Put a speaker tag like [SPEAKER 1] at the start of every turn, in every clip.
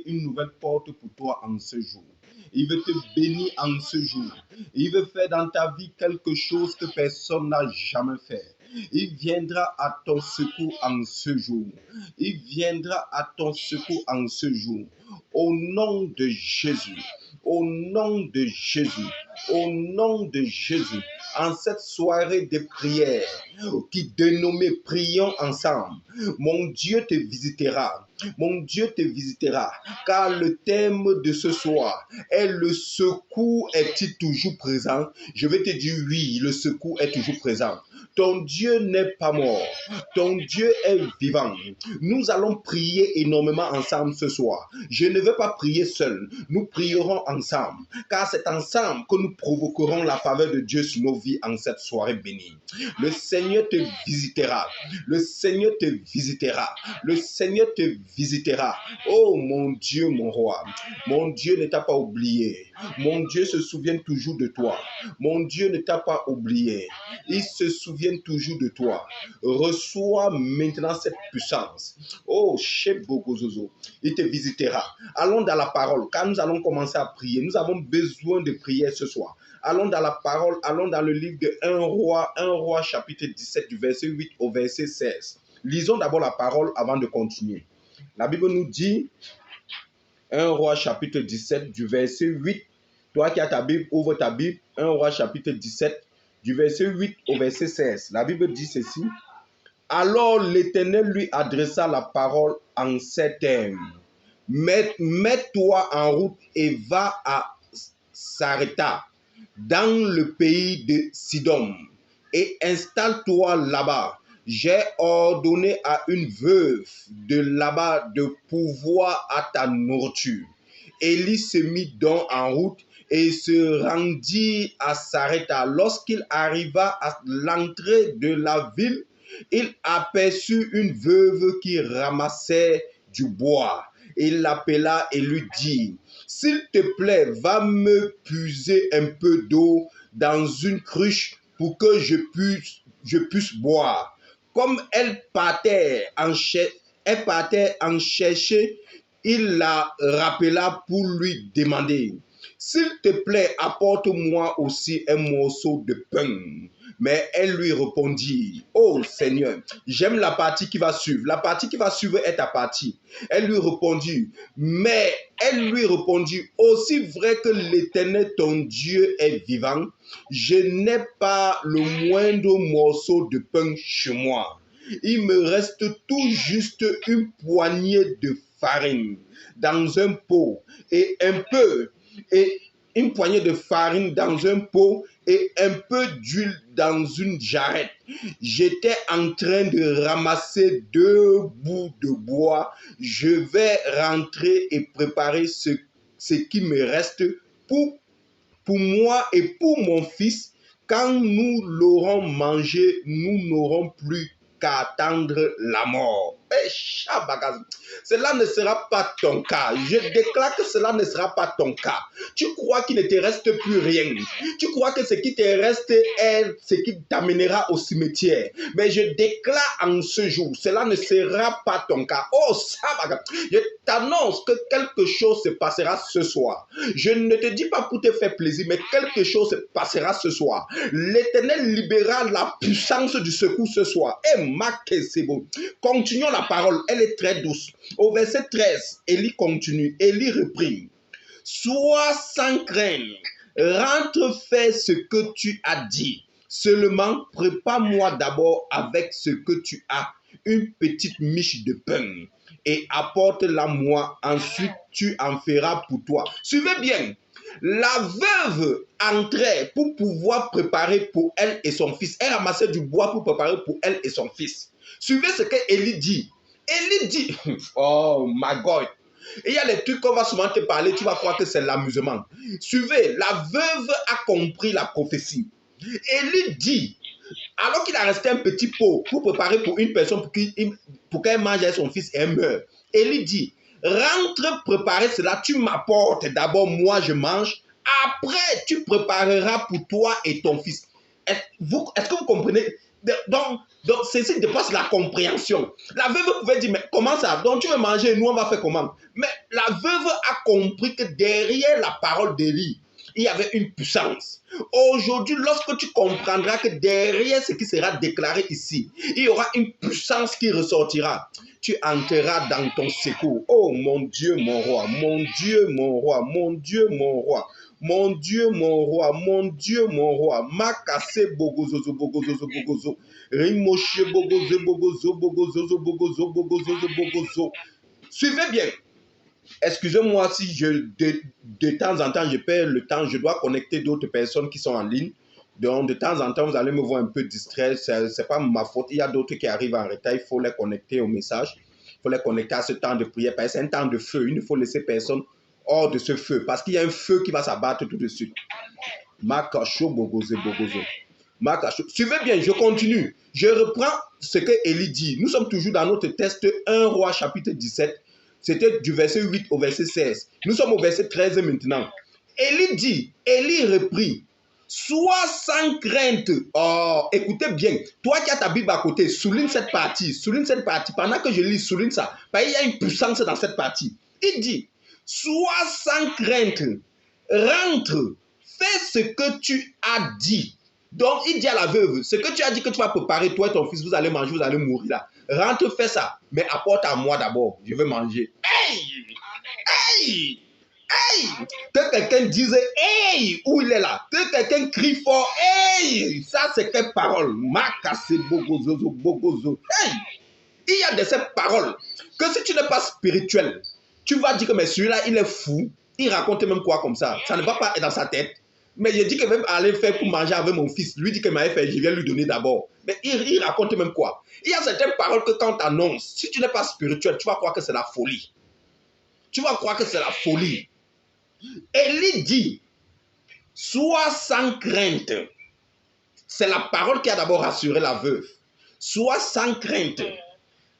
[SPEAKER 1] une nouvelle porte pour toi en ce jour. Il veut te bénir en ce jour. Il veut faire dans ta vie quelque chose que personne n'a jamais fait. Il viendra à ton secours en ce jour. Il viendra à ton secours en ce jour. Au nom de Jésus. Au nom de Jésus. Au nom de Jésus. En cette soirée de prière qui dénommée Prions ensemble, mon Dieu te visitera. Mon Dieu te visitera. Car le thème de ce soir est le secours est-il toujours présent? Je vais te dire oui, le secours est toujours présent. Ton Dieu n'est pas mort. Ton Dieu est vivant. Nous allons prier énormément ensemble ce soir. Je ne veux pas prier seul. Nous prierons ensemble. Car c'est ensemble que nous provoquerons la faveur de Dieu sur nos vies en cette soirée bénie. Le Seigneur te visitera. Le Seigneur te visitera. Le Seigneur te visitera. Oh mon Dieu, mon roi. Mon Dieu ne t'a pas oublié. Mon Dieu se souvient toujours de toi. Mon Dieu ne t'a pas oublié. Il se souvient toujours de toi. Reçois maintenant cette puissance. Oh, Shebogozozo, il te visitera. Allons dans la parole, car nous allons commencer à prier. Nous avons besoin de prier ce soir. Allons dans la parole, allons dans le livre de 1 roi chapitre 17 du verset 8 au verset 16. Lisons d'abord la parole avant de continuer. La Bible nous dit, 1 roi chapitre 17 du verset 8. Toi qui as ta Bible, ouvre ta Bible. 1 roi chapitre 17 du verset 8 au verset 16. La Bible dit ceci. Alors l'Éternel lui adressa la parole en ces termes. Mets-toi en route et va à Sarepta, dans le pays de Sidon, et installe-toi là-bas. J'ai ordonné à une veuve de là-bas de pourvoir à ta nourriture. Élie se mit donc en route et se rendit à Sarepta. Lorsqu'il arriva à l'entrée de la ville, il aperçut une veuve qui ramassait du bois. Il l'appela et lui dit, « S'il te plaît, va me puiser un peu d'eau dans une cruche pour que je puisse boire. » Comme elle partait en chercher, il la rappela pour lui demander, « S'il te plaît, apporte-moi aussi un morceau de pain. » Mais elle lui répondit, « Oh Seigneur, j'aime la partie qui va suivre. La partie qui va suivre est ta partie. » Elle lui répondit, aussi vrai que l'Éternel ton Dieu est vivant, je n'ai pas le moindre morceau de pain chez moi. Il me reste tout juste une poignée de farine dans un pot et une poignée de farine dans un pot et un peu d'huile dans une jarrette. J'étais en train de ramasser 2 bouts de bois. Je vais rentrer et préparer ce qui me reste pour moi et pour mon fils. Quand nous l'aurons mangé, nous n'aurons plus qu'à attendre la mort. Cela ne sera pas ton cas. Je déclare que cela ne sera pas ton cas. Tu crois qu'il ne te reste plus rien. Tu crois que ce qui te reste est ce qui t'amènera au cimetière. Mais je déclare en ce jour, cela ne sera pas ton cas. Oh, je t'annonce que quelque chose se passera ce soir. Je ne te dis pas pour te faire plaisir, mais quelque chose se passera ce soir. L'Éternel libérera la puissance du secours ce soir. Et c'est bon. Continuons la parole, elle est très douce. Au verset 13, Élie continue. Élie reprit. Sois sans crainte, rentre faire ce que tu as dit. Seulement, prépare-moi d'abord avec ce que tu as, une petite miche de pain, et apporte-la moi. Ensuite, tu en feras pour toi. Suivez bien. La veuve entrait pour pouvoir préparer pour elle et son fils. Elle ramassait du bois pour préparer pour elle et son fils. Suivez ce que Élie dit. Élie dit, oh my God. Et il y a des trucs qu'on va souvent te parler, tu vas croire que c'est l'amusement. Suivez, la veuve a compris la prophétie. Élie dit, alors qu'il a resté un petit pot pour préparer pour une personne pour qu'elle mange avec son fils et elle meurt. Élie dit, rentre préparer cela, tu m'apportes d'abord, moi je mange. Après, tu prépareras pour toi et ton fils. Est-ce que vous comprenez? Donc ceci dépasse la compréhension. La veuve pouvait dire, mais comment ça? Donc tu veux manger, nous on va faire comment? Mais la veuve a compris que derrière la parole d'Élie, il y avait une puissance. Aujourd'hui, lorsque tu comprendras que derrière ce qui sera déclaré ici, il y aura une puissance qui ressortira. Tu entreras dans ton secours. Oh mon Dieu, mon roi, mon Dieu, mon roi, mon Dieu, mon roi. Mon Dieu, mon roi, mon Dieu, mon roi. Makase bogozozo, bogozozo, bogozo. Rimoshe bogozo, bogozo, bogozozo, bogozo, bogozozo, bogozo. Suivez bien. Excusez-moi si de temps en temps je perds le temps, je dois connecter d'autres personnes qui sont en ligne. Donc de temps en temps, vous allez me voir un peu distrait, ce n'est pas ma faute. Il y a d'autres qui arrivent en retard, il faut les connecter au message. Il faut les connecter à ce temps de prière. Parce que c'est un temps de feu, il ne faut laisser personne hors de ce feu. Parce qu'il y a un feu qui va s'abattre tout de suite. Makacho bogoze bogozo. Makacho. Suivez bien, je continue. Je reprends ce que Élie dit. Nous sommes toujours dans notre texte 1 Roi chapitre 17. C'était du verset 8 au verset 16. Nous sommes au verset 13 maintenant. Élie dit, Élie reprit, sois sans crainte. Oh, écoutez bien. Toi qui as ta Bible à côté, souligne cette partie. Souligne cette partie. Pendant que je lis, souligne ça. Parce qu'il y a une puissance dans cette partie. Il dit, sois sans crainte. Rentre. Fais ce que tu as dit. Donc, il dit à la veuve, ce que tu as dit que tu vas préparer, toi et ton fils, vous allez manger, vous allez mourir là. Rentre, fais ça. Mais apporte à moi d'abord. Je veux manger. Hey! Hey! Hey! Que quelqu'un dise hey! Où il est là? Que quelqu'un crie fort hey! Ça, c'est quelle parole? Makase bogozozo bogozo. Hey! Il y a de ces paroles que si tu n'es pas spirituel, tu vas dire que mais celui-là, il est fou. Il raconte même quoi comme ça. Ça ne va pas être dans sa tête. Mais je dis que même aller faire pour manger avec mon fils, lui dit qu'il m'avait fait, je vais lui donner d'abord. Mais il raconte même quoi. Il y a certaines paroles que quand tu annonces, si tu n'es pas spirituel, tu vas croire que c'est la folie. Tu vas croire que c'est la folie. Élie dit, sois sans crainte. C'est la parole qui a d'abord rassuré la veuve. Sois sans crainte.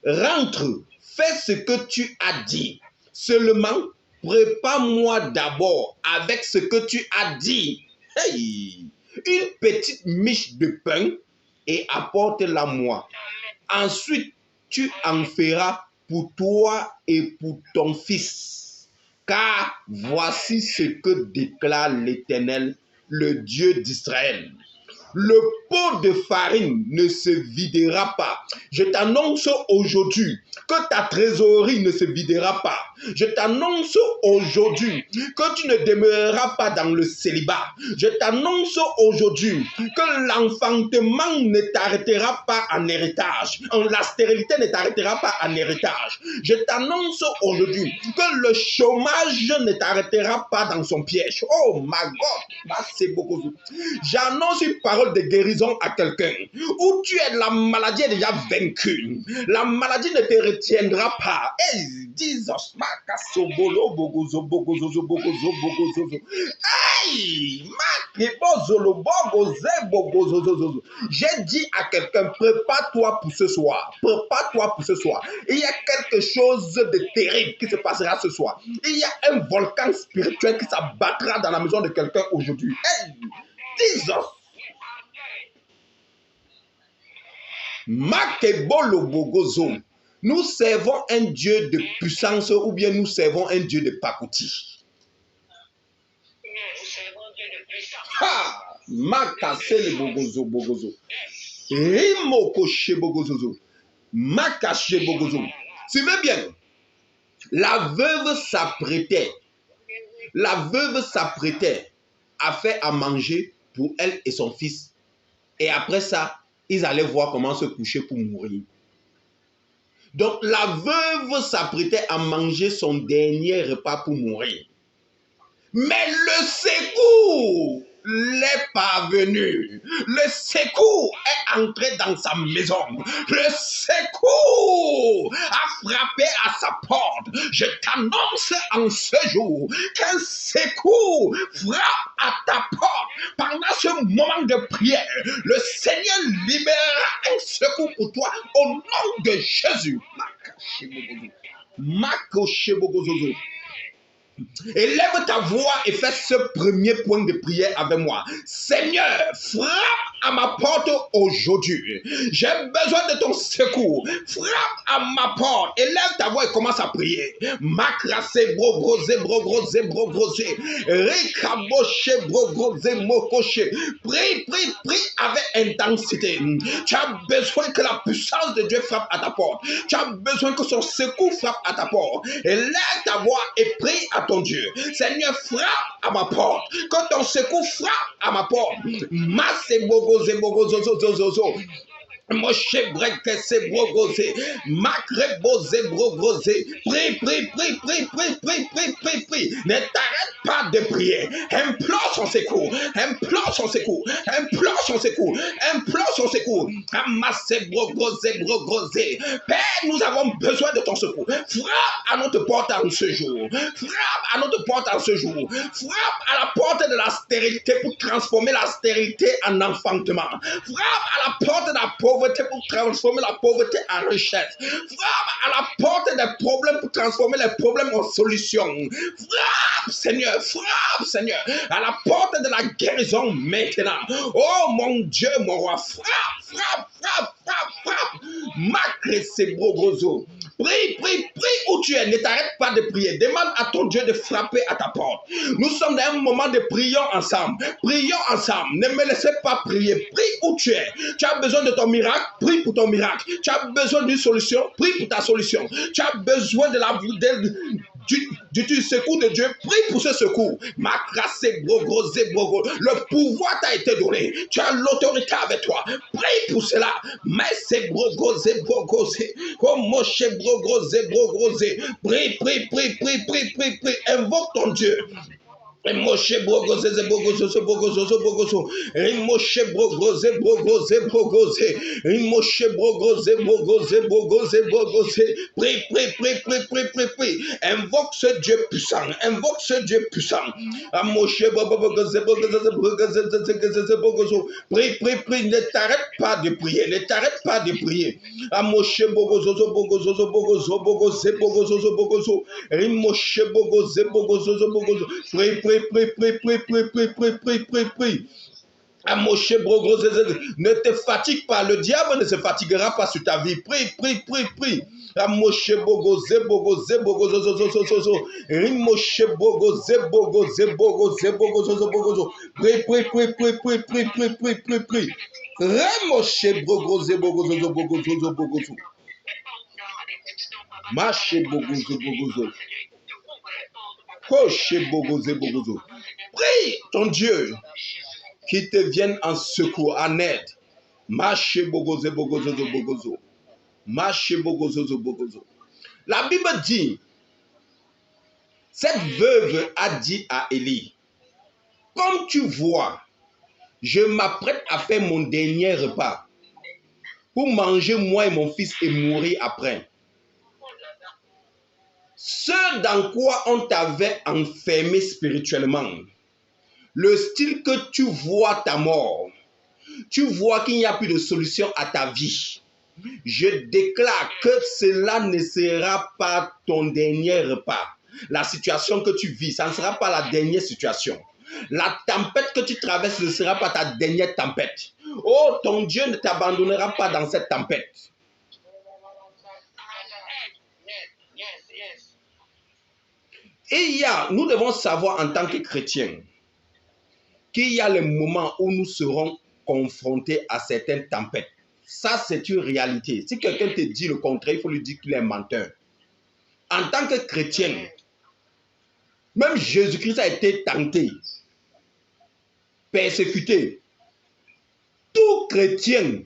[SPEAKER 1] Rentre, fais ce que tu as dit. Seulement, prépare-moi d'abord avec ce que tu as dit. Hey, une petite miche de pain et apporte-la moi. Ensuite, tu en feras pour toi et pour ton fils. Car voici ce que déclare l'Éternel, le Dieu d'Israël. Le pot de farine ne se videra pas. Je t'annonce aujourd'hui que ta trésorerie ne se videra pas. Je t'annonce aujourd'hui que tu ne demeureras pas dans le célibat. Je t'annonce aujourd'hui que l'enfantement ne t'arrêtera pas en héritage. La stérilité ne t'arrêtera pas en héritage. Je t'annonce aujourd'hui que le chômage ne t'arrêtera pas dans son piège. Oh my God, c'est beaucoup. J'annonce une parole de guérison à quelqu'un. Où tu es, la maladie est déjà vaincue. La maladie ne te retiendra pas. Hey, Jesus, makasobolo bogozo bogozo bogozo bogozo. Hey, makebozolo bogoze bogozo. J'ai dit à quelqu'un, prépare-toi pour ce soir. Prépare-toi pour ce soir. Il y a quelque chose de terrible qui se passera ce soir. Il y a un volcan spirituel qui s'abattra dans la maison de quelqu'un aujourd'hui. Hey, Jesus. Makebolo bogozo. Nous servons un Dieu de puissance ou bien nous servons un Dieu de pacotille. Ha! Makase le bogozo bogozo. Rimokoshe bogozo. Makache bogozo. Suivez bien. La veuve s'apprêtait. La veuve s'apprêtait à faire à manger pour elle et son fils. Et après ça, ils allaient voir comment se coucher pour mourir. Donc la veuve s'apprêtait à manger son dernier repas pour mourir. Mais le secours l'est parvenu. Le secours est entré dans sa maison. Le secours a frappé à sa porte. Je t'annonce en ce jour qu'un secours frappe à ta porte. Pendant ce moment de prière, le Seigneur libérera un secours pour toi au nom de Jésus. Élève ta voix et fais ce premier point de prière avec moi. Seigneur, frappe à ma porte aujourd'hui. J'ai besoin de ton secours. Frappe à ma porte. Élève ta voix et commence à prier. Makrase brogroze brogroze brogroze. Rikaboche brogroze mokoche. Prie, prie, prie avec intensité. Tu as besoin que la puissance de Dieu frappe à ta porte. Tu as besoin que son secours frappe à ta porte. Élève ta voix et prie à ton Dieu. Seigneur, frappe à ma porte. Que ton secours frappe à ma porte. Masse bogoze bogozo zozo. Moshe brekese brogose, makre boze brogose. Prie, prie, prie, prie, prie, prie, prie, prie, prie. Ne t'arrête pas de prier. Implore son secours. Implore son secours. Implore son secours. Implore son secours. Amasse brogose brogose. Père, nous avons besoin de ton secours. Frappe à notre porte en ce jour. Frappe à notre porte en ce jour. Frappe à la porte de la stérilité pour transformer la stérilité en enfantement. Frappe à la porte de la pauvreté pour transformer la pauvreté en richesse. Frappe à la porte des problèmes pour transformer les problèmes en solutions. Frappe, Seigneur, à la porte de la guérison maintenant. Oh mon Dieu, mon roi, frappe, frappe, frappe, frappe, frappe. Macré ces gros gozo. Prie, prie, prie où tu es. Ne t'arrête pas de prier. Demande à ton Dieu de frapper à ta porte. Nous sommes dans un moment de prions ensemble. Prions ensemble. Ne me laissez pas prier. Prie où tu es. Tu as besoin de ton miracle. Prie pour ton miracle. Tu as besoin d'une solution. Prie pour ta solution. Tu as besoin du secours de Dieu. Prie pour ce secours. Le pouvoir t'a été donné. Tu as l'autorité avec toi. Prie pour cela. Mais c'est brogose. Comme Moshe brogose. Prie, prie, prie, prie, prie, prie, prie. Invoque ton Dieu. Moshe brogoze bogozo bogozo bogozo. Moshe brogoze brogoze brogoze. Moshe brogoze bogoze bogoze bogoze. Prie, prie, prie, prie, prie, prie, prie. Invoque ce Dieu puissant. Invoque ce Dieu puissant. Moshe brogoze bogoze bogozo. Prie, prie, prie. Ne t'arrête pas de prier. Ne t'arrête pas de prier. Moshe bogozo bogozo bogozo bogoze bogozo bogozo. Moshe bogoze bogozo bogozo. Prie, prie. Prie. Moshe brogose, ne te fatigue pas, le diable ne se fatiguera pas sur ta vie. Prie. Moshe brogose, Moshe brogose, prie. Moshe brogose, Mache bogozo. Prie ton Dieu qui te vienne en secours, en aide. La Bible dit, cette veuve a dit à Élie, comme tu vois, je m'apprête à faire mon dernier repas pour manger moi et mon fils et mourir après. Ce dans quoi on t'avait enfermé spirituellement, le style que tu vois ta mort, tu vois qu'il n'y a plus de solution à ta vie. Je déclare que cela ne sera pas ton dernier repas. La situation que tu vis, ça ne sera pas la dernière situation. La tempête que tu traverses ne sera pas ta dernière tempête. Oh, ton Dieu ne t'abandonnera pas dans cette tempête. Et nous devons savoir en tant que chrétiens qu'il y a les moments où nous serons confrontés à certaines tempêtes. Ça, c'est une réalité. Si quelqu'un te dit le contraire, il faut lui dire qu'il est menteur. En tant que chrétien, même Jésus-Christ a été tenté, persécuté. Tout chrétien,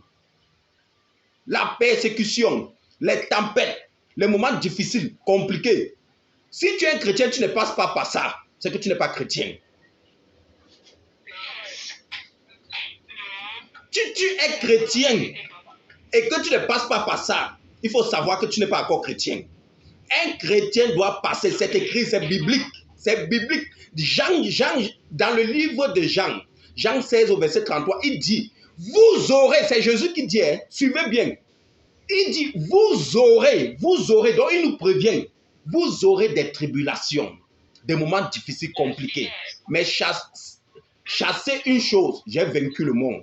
[SPEAKER 1] la persécution, les tempêtes, les moments difficiles, compliqués. Si tu es un chrétien, tu ne passes pas par ça. C'est que tu n'es pas chrétien. Si tu es chrétien et que tu ne passes pas par ça, il faut savoir que tu n'es pas encore chrétien. Un chrétien doit passer, c'est écrit, c'est biblique. C'est biblique. Jean, dans le livre de Jean 16 au verset 33, il dit, vous aurez, c'est Jésus qui dit, suivez bien. Il dit, vous aurez, donc il nous prévient, vous aurez des tribulations. des moments difficiles, compliqués. Mais chasser une chose, j'ai vaincu le monde.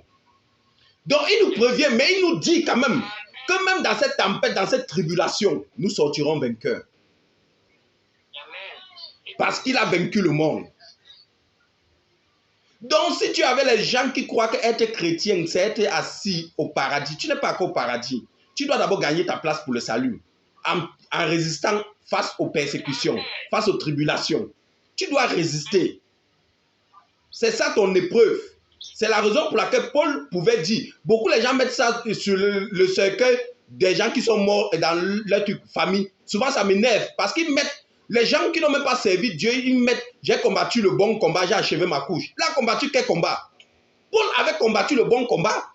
[SPEAKER 1] Donc il nous prévient, mais il nous dit quand même que même dans cette tempête, dans cette tribulation, nous sortirons vainqueurs. Parce qu'il a vaincu le monde. Donc si tu avais les gens qui croient qu'être chrétien, c'est être assis au paradis, tu n'es pas encore au paradis. Tu dois d'abord gagner ta place pour le salut. En résistant face aux persécutions, face aux tribulations. Tu dois résister. C'est ça ton épreuve. C'est la raison pour laquelle Paul pouvait dire, beaucoup de gens mettent ça sur le cercueil des gens qui sont morts dans leur famille. Souvent ça m'énerve parce qu'ils mettent, les gens qui n'ont même pas servi Dieu, ils mettent, j'ai combattu le bon combat, j'ai achevé ma couche. Il a combattu quel combat? Paul avait combattu le bon combat.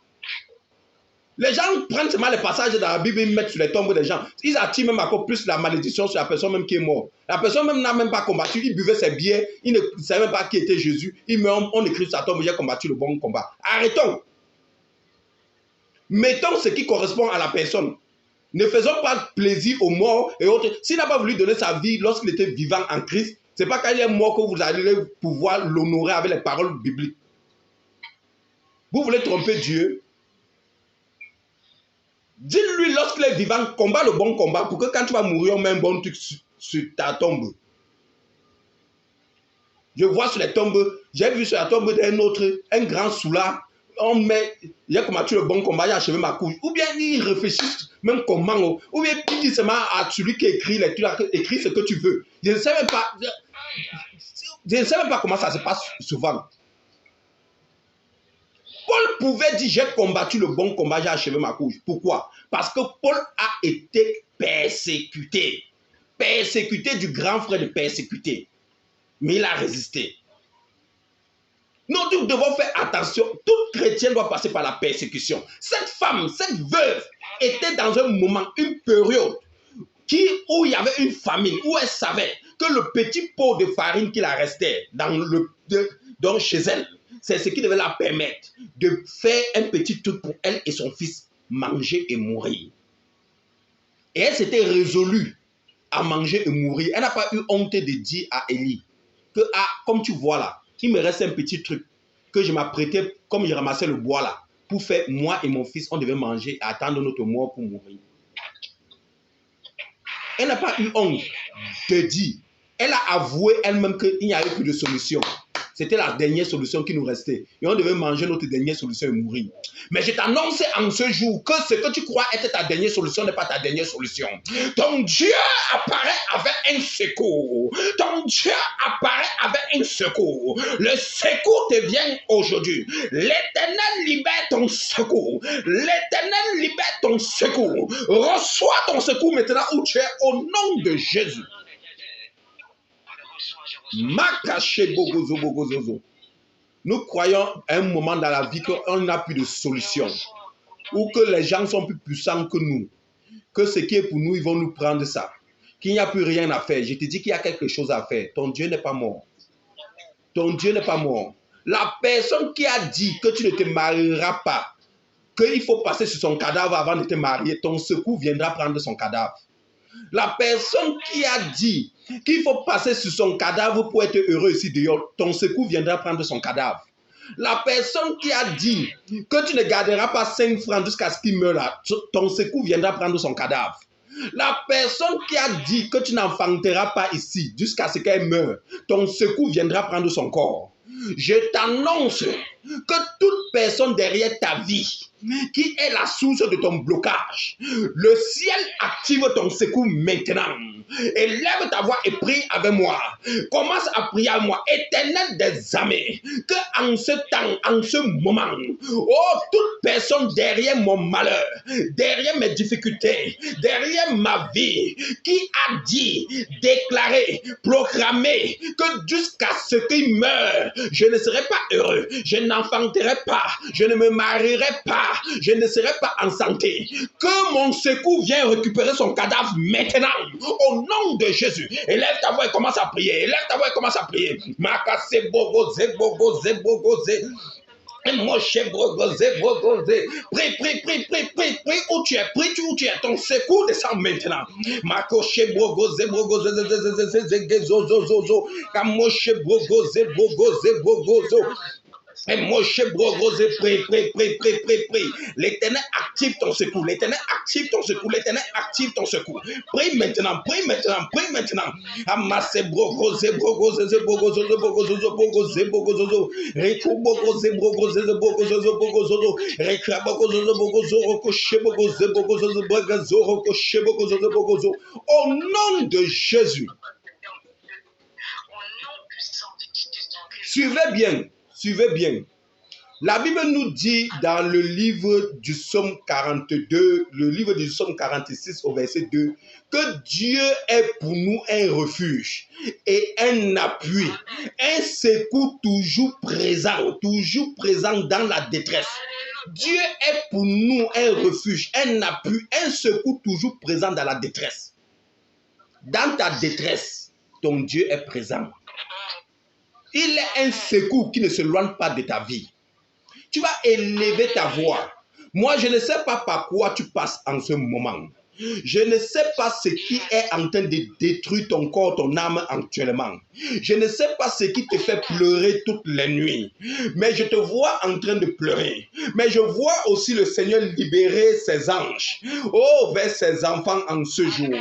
[SPEAKER 1] Les gens prennent seulement les passages dans la Bible et ils mettent sur les tombes des gens. Ils attirent même encore plus la malédiction sur la personne même qui est morte. La personne même n'a même pas combattu. Il buvait ses bières. Il ne savait même pas qui était Jésus. Il meurt, on écrit sur sa tombe, j'ai combattu le bon combat. Arrêtons. Mettons ce qui correspond à la personne. Ne faisons pas plaisir aux morts et autres. S'il n'a pas voulu donner sa vie lorsqu'il était vivant en Christ, ce n'est pas quand il est mort que vous allez pouvoir l'honorer avec les paroles bibliques. Vous voulez tromper Dieu? Dis-lui lorsqu'il est vivant, combat le bon combat pour que quand tu vas mourir, on met un bon truc sur ta tombe. Je vois sur les tombes, j'ai vu sur la tombe d'un autre, un grand soulard, on met, il a combattu le bon combat, il a achevé ma couche. Ou bien il réfléchit même comment, ou bien il dit seulement à celui qui écrit, écris ce que tu veux. Je ne sais même pas comment ça se passe souvent. Paul pouvait dire, j'ai combattu le bon combat, j'ai achevé ma couche. Pourquoi? Parce que Paul a été persécuté. Persécuté du grand frère de persécuté. Mais il a résisté. Nous devons faire attention. Tout chrétien doit passer par la persécution. Cette femme, cette veuve, était dans un moment, une période où il y avait une famine, où elle savait que le petit pot de farine qui la restait dans chez elle, c'est ce qui devait la permettre de faire un petit truc pour elle et son fils, manger et mourir. Et elle s'était résolue à manger et mourir. Elle n'a pas eu honte de dire à Élie que, comme tu vois là, il me reste un petit truc que je m'apprêtais, comme je ramassais le bois là, pour faire moi et mon fils, on devait manger et attendre notre mort pour mourir. Elle n'a pas eu honte de dire. Elle a avoué elle-même qu'il n'y avait plus de solution. C'était la dernière solution qui nous restait. Et on devait manger notre dernière solution et mourir. Mais je t'annonce en ce jour que ce que tu crois être ta dernière solution n'est pas ta dernière solution. Ton Dieu apparaît avec un secours. Ton Dieu apparaît avec un secours. Le secours te vient aujourd'hui. L'Éternel libère ton secours. L'Éternel libère ton secours. Reçois ton secours maintenant où tu es au nom de Jésus. Nous croyons à un moment dans la vie qu'on n'a plus de solution, ou que les gens sont plus puissants que nous, que ce qui est pour nous, ils vont nous prendre ça, qu'il n'y a plus rien à faire. Je te dis qu'il y a quelque chose à faire. Ton Dieu n'est pas mort. Ton Dieu n'est pas mort. La personne qui a dit que tu ne te marieras pas, qu'il faut passer sur son cadavre avant de te marier, ton secours viendra prendre son cadavre. La personne qui a dit qu'il faut passer sur son cadavre pour être heureux ici dehors, ton secours viendra prendre son cadavre. La personne qui a dit que tu ne garderas pas 5 francs jusqu'à ce qu'il meure là, ton secours viendra prendre son cadavre. La personne qui a dit que tu n'enfanteras pas ici jusqu'à ce qu'elle meure, ton secours viendra prendre son corps. Je t'annonce que toute personne derrière ta vie qui est la source de ton blocage, le ciel active ton secours maintenant. Élève ta voix et prie avec moi. Commence à prier avec moi. Éternel des armées, que en ce temps, en ce moment, oh, toute personne derrière mon malheur, derrière mes difficultés, derrière ma vie, qui a dit, déclaré, proclamé que jusqu'à ce qu'il meure, je ne serai pas heureux, je n'enfanterai pas, je ne me marierai pas, je ne serai pas en santé. Que mon secours vienne récupérer son cadavre maintenant, au nom de Jésus. Élève ta voix et commence à prier. Élève ta voix et commence à prier. Prie, où tu es, où tu es, ton secours descend maintenant. Makoche brogoze, zozozo, kamoche brogoze, brogozo. Et Moshe Brogose, prie. L'Éternel active ton secours. L'Éternel active ton secours. L'Éternel active ton secours. Prie maintenant. Amasse Brogose, Reku Bogoze, Rekra Bogozo. Au nom de Jésus. Suivez bien. La Bible nous dit dans le livre du Psaume 42, le livre du Psaume 46 au verset 2, que Dieu est pour nous un refuge et un appui, un secours toujours présent dans la détresse. Dieu est pour nous un refuge, un appui, un secours toujours présent dans la détresse. Dans ta détresse, ton Dieu est présent. Il est un secours qui ne s'éloigne pas de ta vie. Tu vas élever ta voix. Moi, je ne sais pas par quoi tu passes en ce moment. Je ne sais pas ce qui est en train de détruire ton corps, ton âme actuellement. Je ne sais pas ce qui te fait pleurer toutes les nuits. Mais je te vois en train de pleurer. Mais je vois aussi le Seigneur libérer ses anges. Oh, vers ses enfants en ce jour.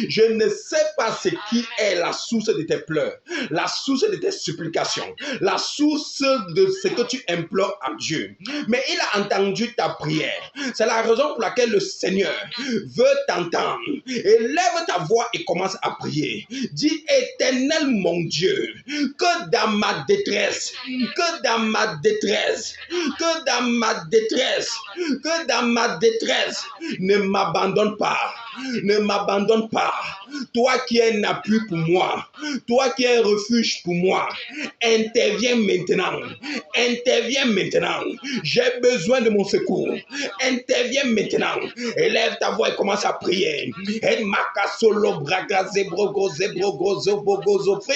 [SPEAKER 1] Je ne sais pas ce qui est la source de tes pleurs, la source de tes supplications, la source de ce que tu implores à Dieu. Mais il a entendu ta prière. C'est la raison pour laquelle le Seigneur veut t'entendre. Élève ta voix et commence à prier. Dis, Éternel mon Dieu, que dans ma détresse, ne m'abandonne pas. Toi qui es un appui pour moi, toi qui es un refuge pour moi, interviens maintenant. J'ai besoin de mon secours. Interviens maintenant. Élève ta voix et commence à prier.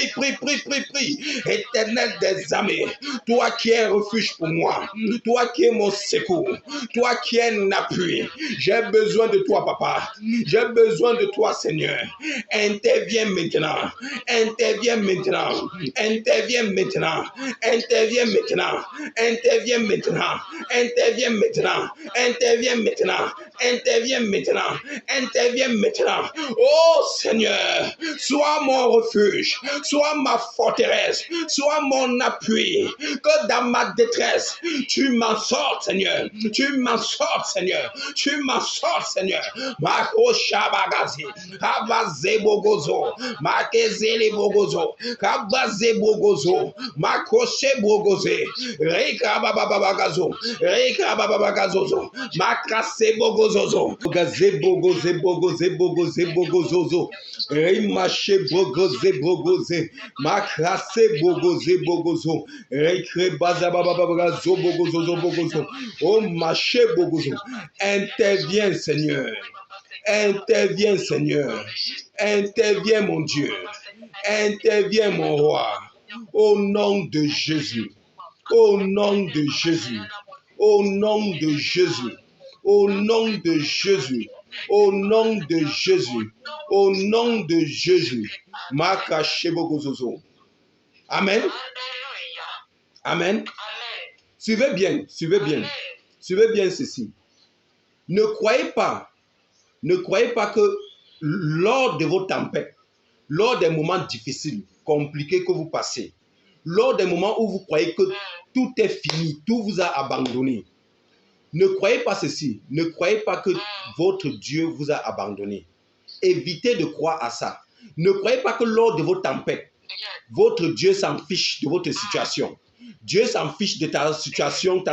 [SPEAKER 1] Prie. Éternel des armées, toi qui es un refuge pour moi, toi qui es mon secours, toi qui es un appui. J'ai besoin de toi, papa. J'ai besoin de toi, Seigneur. Interviens maintenant. Oh Seigneur, sois mon refuge, sois ma forteresse, sois mon appui. Que dans ma détresse, tu m'en sors, Seigneur. Mako Shabagazi, Kabaze Bogozo, Makezele Bogozo, Kabaze Bogozo, Makoshe Bogoze, Reka Babagazo, Makase Bogozozo, Gaze Bogozozo, Reimache Bogoze, Makase Bogozo, Rekre Bazababagazo Bogozo, Oh Mache Bogozo, interviens Seigneur. Interviens mon Dieu, interviens mon roi, au nom de Jésus, Makashebogozozo. Amen. Suivez bien ceci. Ne croyez pas que lors de vos tempêtes, lors des moments difficiles, compliqués que vous passez, lors des moments où vous croyez que tout est fini, tout vous a abandonné, ne croyez pas ceci. Ne croyez pas que votre Dieu vous a abandonné. Évitez de croire à ça. Ne croyez pas que lors de vos tempêtes, votre Dieu s'en fiche de votre situation. Dieu s'en fiche de ta situation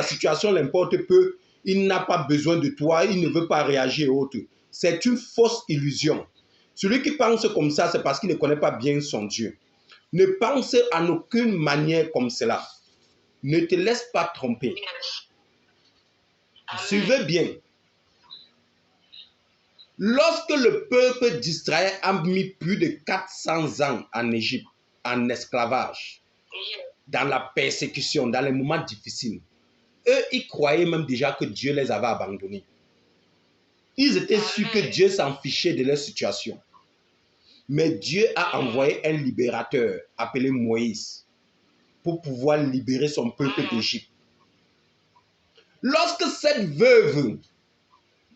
[SPEAKER 1] l'importe peu. Il n'a pas besoin de toi, il ne veut pas réagir et autres. C'est une fausse illusion. Celui qui pense comme ça, c'est parce qu'il ne connaît pas bien son Dieu. Ne pense en aucune manière comme cela. Ne te laisse pas tromper. Suivez bien. Lorsque le peuple d'Israël a mis plus de 400 ans en Égypte, en esclavage, dans la persécution, dans les moments difficiles, eux, ils croyaient même déjà que Dieu les avait abandonnés. Ils étaient sûrs que Dieu s'en fichait de leur situation. Mais Dieu a envoyé un libérateur appelé Moïse pour pouvoir libérer son peuple d'Égypte. Lorsque cette veuve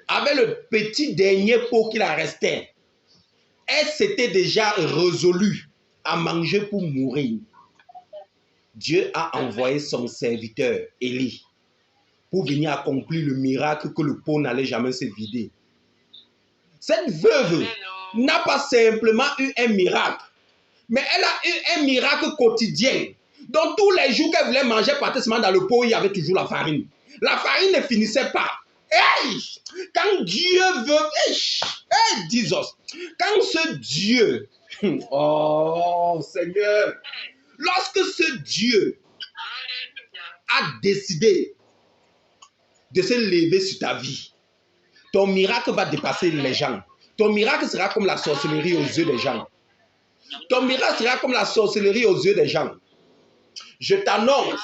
[SPEAKER 1] avait le petit dernier pot qui la restait, elle s'était déjà résolue à manger pour mourir. Dieu a envoyé son serviteur, Élie, pour venir accomplir le miracle que le pot n'allait jamais se vider. Cette veuve n'a pas simplement eu un miracle, mais elle a eu un miracle quotidien. Donc tous les jours qu'elle voulait manger pratiquement dans le pot, il y avait toujours la farine. La farine ne finissait pas. Hey! Quand Dieu veut... Hey, Jesus! Quand ce Dieu... Oh, Seigneur! Lorsque ce Dieu a décidé de se lever sur ta vie, ton miracle va dépasser les gens. Ton miracle sera comme la sorcellerie aux yeux des gens. Ton miracle sera comme la sorcellerie aux yeux des gens. J'annonce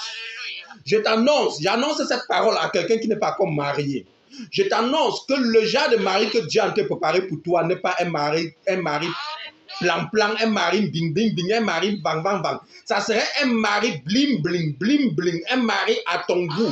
[SPEAKER 1] cette parole à quelqu'un qui n'est pas encore marié. Je t'annonce que le genre de mari que Dieu a préparé pour toi n'est pas un mari plan, un mari bing, un mari bang. Ça serait un mari bling, un mari à ton goût,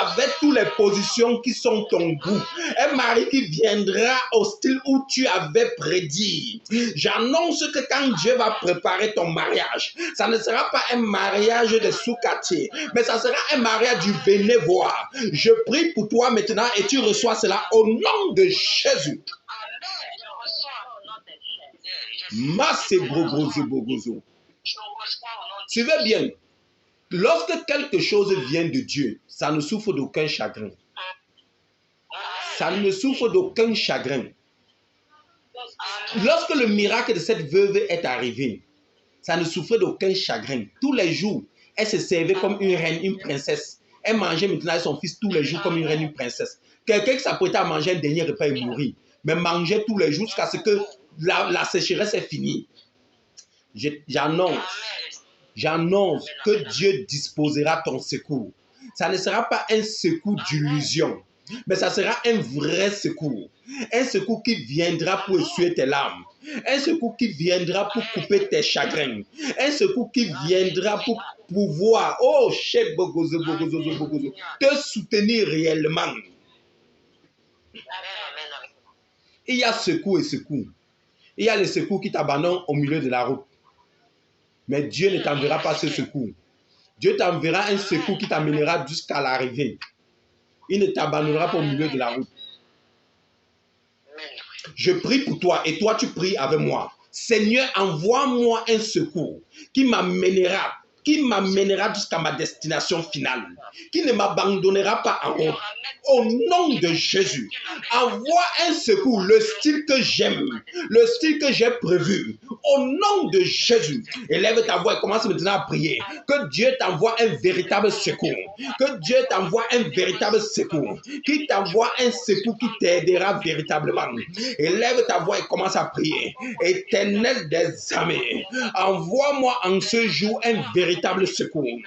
[SPEAKER 1] avec toutes les positions qui sont ton goût. Un mari qui viendra au style où tu avais prédit. J'annonce que quand Dieu va préparer ton mariage, ça ne sera pas un mariage de sous-quartier, mais ça sera un mariage du venez voir. Je prie pour toi maintenant et tu reçois cela au nom de Jésus. Suivez bien. Lorsque quelque chose vient de Dieu, ça ne souffre d'aucun chagrin. Ça ne souffre d'aucun chagrin. Lorsque le miracle de cette veuve est arrivé, ça ne souffrait d'aucun chagrin. Tous les jours, elle se servait comme une reine, une princesse. Elle mangeait maintenant avec son fils tous les jours comme une reine, une princesse. Quelqu'un qui s'apprêtait à manger un dernier repas et mourir, mais mangeait tous les jours jusqu'à ce que la sécheresse est finie. J'annonce que Dieu disposera ton secours. Ça ne sera pas un secours d'illusion, mais ça sera un vrai secours. Un secours qui viendra pour essuyer tes larmes. Un secours qui viendra pour couper tes chagrins. Un secours qui viendra pour pouvoir, te soutenir réellement. Il y a secours et secours. Il y a les secours qui t'abandonnent au milieu de la route. Mais Dieu ne t'enverra pas ce secours. Dieu t'enverra un secours qui t'amènera jusqu'à l'arrivée. Il ne t'abandonnera pas au milieu de la route. Je prie pour toi et toi tu pries avec moi. Seigneur, envoie-moi un secours qui m'amènera jusqu'à ma destination finale, qui ne m'abandonnera pas en honte. Au nom de Jésus, envoie un secours, le style que j'aime, le style que j'ai prévu. Au nom de Jésus, élève ta voix et commence maintenant à prier. Que Dieu t'envoie un véritable secours. Que Dieu t'envoie un véritable secours. Qu'il t'envoie un secours qui t'aidera véritablement. Élève ta voix et commence à prier. Éternel des armées, envoie-moi en ce jour un véritable secours.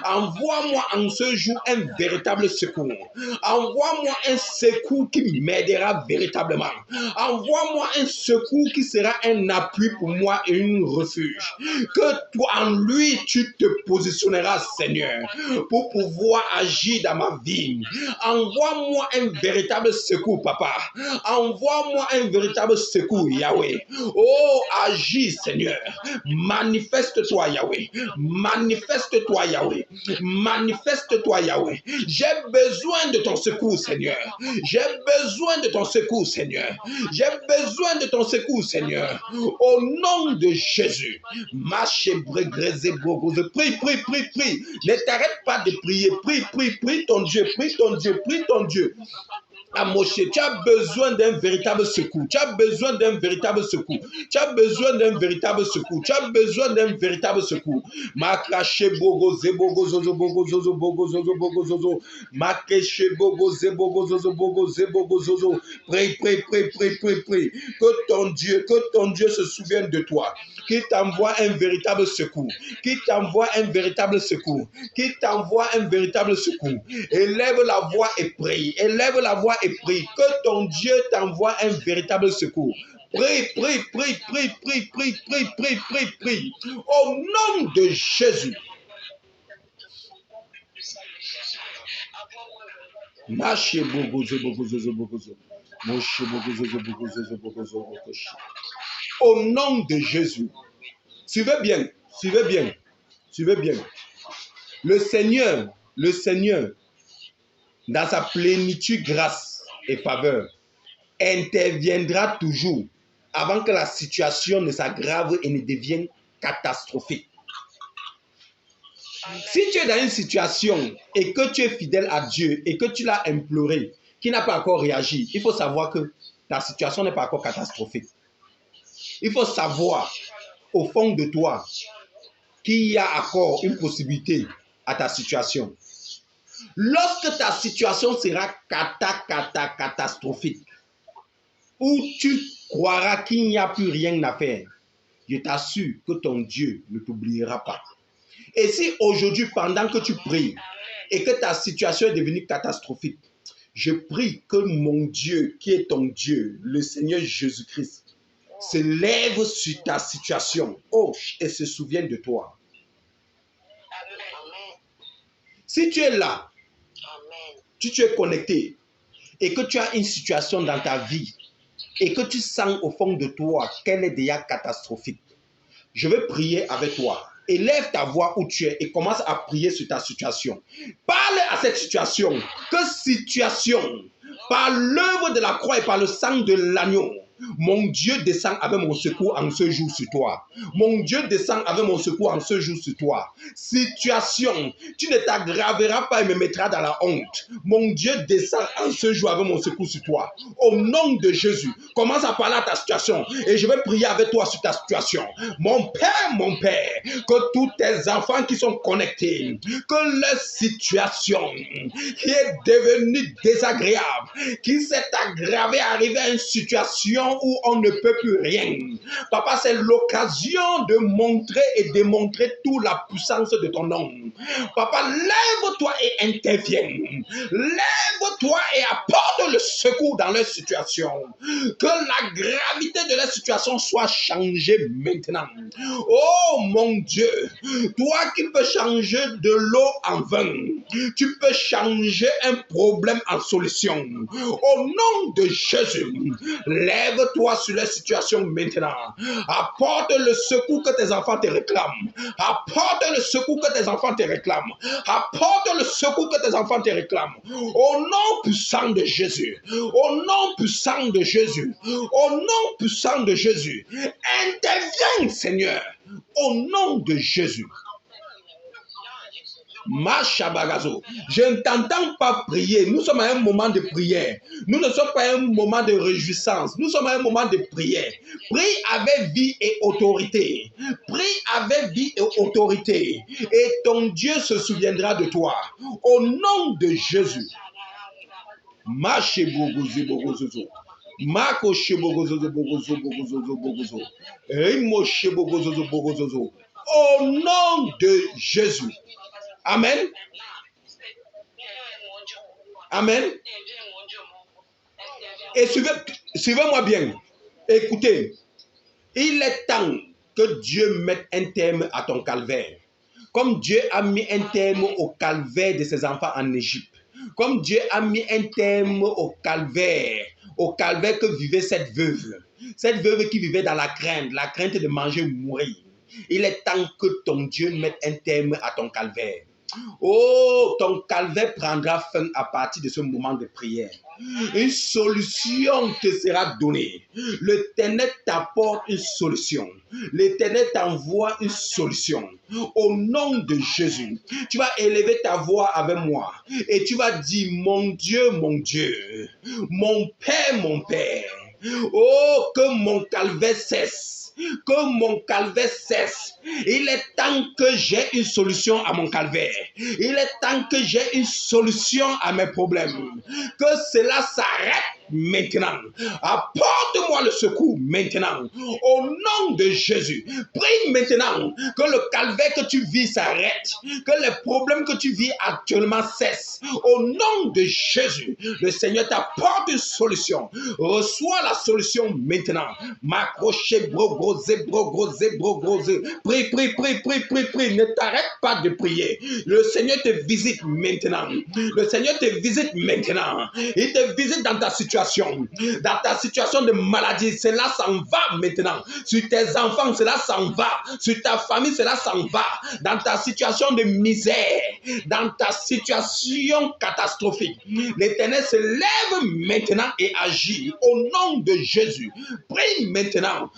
[SPEAKER 1] Envoie-moi en ce jour un véritable secours. Envoie-moi un secours qui m'aidera véritablement. Envoie-moi un secours qui sera un appui pour moi et un refuge. Que toi, en lui, tu te positionneras, Seigneur, pour pouvoir agir dans ma vie. Envoie-moi un véritable secours, Papa. Envoie-moi un véritable secours, Yahweh. Oh, agis, Seigneur. Manifeste-toi, Yahweh. Manifeste-toi, Yahweh. Manifeste-toi, Yahweh. J'ai besoin de ton secours, Seigneur. J'ai besoin de ton secours, Seigneur. J'ai besoin de ton secours, Seigneur. Au nom de Jésus. Prie. Ne t'arrête pas de prier. Prie ton Dieu. Amoché, tu as besoin d'un véritable secours. Tu as besoin d'un véritable secours. Tu as besoin d'un véritable secours. Tu as besoin d'un véritable secours. Makraché bogo zebogo zozo bogo zozo bogo zozo bogo zozo. Makraché bogo zebogo zozo bogo zebogo zozo. Prie, prie, prie, prie, prie, prie. Que ton Dieu se souvienne de toi. Qu'il t'envoie un véritable secours. Qu'il t'envoie un véritable secours. Qu'il t'envoie un véritable secours. Élève la voix et prie. Élève la voix et prie. Que ton Dieu t'envoie un véritable secours. Prie, prie, prie, prie, prie, prie, prie, prie, prie, prie. Au nom de Jésus. Au nom de Jésus. Suivez bien, suivez bien, suivez bien. Le Seigneur, dans sa plénitude, grâce et faveur, interviendra toujours avant que la situation ne s'aggrave et ne devienne catastrophique. Si tu es dans une situation et que tu es fidèle à Dieu et que tu l'as imploré, qui n'a pas encore réagi, il faut savoir que ta situation n'est pas encore catastrophique. Il faut savoir au fond de toi qu'il y a encore une possibilité à ta situation. Lorsque ta situation sera catastrophique, où tu croiras qu'il n'y a plus rien à faire, je t'assure que ton Dieu ne t'oubliera pas. Et si aujourd'hui, pendant que tu pries et que ta situation est devenue catastrophique, je prie que mon Dieu, qui est ton Dieu, le Seigneur Jésus-Christ, se lève sur ta situation, et se souvienne de toi. Si tu es là, si tu es connecté et que tu as une situation dans ta vie et que tu sens au fond de toi qu'elle est déjà catastrophique, je vais prier avec toi. Élève ta voix où tu es et commence à prier sur ta situation. Parle à cette situation. Que situation, par l'œuvre de la croix et par le sang de l'agneau, mon Dieu descend avec mon secours en ce jour sur toi. Mon Dieu descend avec mon secours en ce jour sur toi. Situation, tu ne t'aggraveras pas et me mettras dans la honte. Mon Dieu descend en ce jour avec mon secours sur toi. Au nom de Jésus, commence à parler à ta situation et je vais prier avec toi sur ta situation. Mon Père, que tous tes enfants qui sont connectés, que leur situation qui est devenue désagréable, qui s'est aggravée, arrivée à une situation où on ne peut plus rien. Papa, c'est l'occasion de montrer et démontrer toute la puissance de ton nom. Papa, lève-toi et interviens. Lève-toi et apporte le secours dans leur situation. Que la gravité de leur situation soit changée maintenant. Oh mon Dieu, toi qui peux changer de l'eau en vin, tu peux changer un problème en solution. Au nom de Jésus, lève-toi sur la situation maintenant. Apporte le secours que tes enfants te réclament. Apporte le secours que tes enfants te réclament. Apporte le secours que tes enfants te réclament. Au nom puissant de Jésus. Au nom puissant de Jésus. Au nom puissant de Jésus. Interviens, Seigneur. Au nom de Jésus. Machabagazo. Je ne t'entends pas prier. Nous sommes à un moment de prière. Nous ne sommes pas à un moment de réjouissance. Nous sommes à un moment de prière. Prie avec vie et autorité. Prie avec vie et autorité. Et ton Dieu se souviendra de toi. Au nom de Jésus. Machebogozo. Mako shebogozo bogozo bogozo bogozo. Rimo shebogozo bogozo. Au nom de Jésus. Amen. Amen. Et suivez-moi bien. Écoutez, il est temps que Dieu mette un terme à ton calvaire. Comme Dieu a mis un terme au calvaire de ses enfants en Égypte. Comme Dieu a mis un terme au calvaire que vivait cette veuve. Cette veuve qui vivait dans la crainte de manger ou mourir. Il est temps que ton Dieu mette un terme à ton calvaire. Oh, ton calvaire prendra fin à partir de ce moment de prière. Une solution te sera donnée. L'Éternel t'apporte une solution. L'Éternel t'envoie une solution. Au nom de Jésus, tu vas élever ta voix avec moi et tu vas dire, mon Dieu, mon Père, oh, que mon calvaire cesse. Que mon calvaire cesse. Il est temps que j'ai une solution à mon calvaire. Il est temps que j'ai une solution à mes problèmes. Que cela s'arrête maintenant. Apporte-moi le secours maintenant. Au nom de Jésus. Prie maintenant que le calvaire que tu vis s'arrête. Que les problèmes que tu vis actuellement cessent. Au nom de Jésus. Le Seigneur t'apporte une solution. Reçois la solution maintenant. M'accrocher, Prie, prie. Ne t'arrête pas de prier. Le Seigneur te visite maintenant. Le Seigneur te visite maintenant. Il te visite dans ta situation. Dans ta situation de maladie, cela s'en va maintenant. Sur tes enfants, cela s'en va. Sur ta famille, cela s'en va. Dans ta situation de misère, dans ta situation catastrophique, l'Éternel se lève maintenant et agit. Au nom de Jésus, prie maintenant.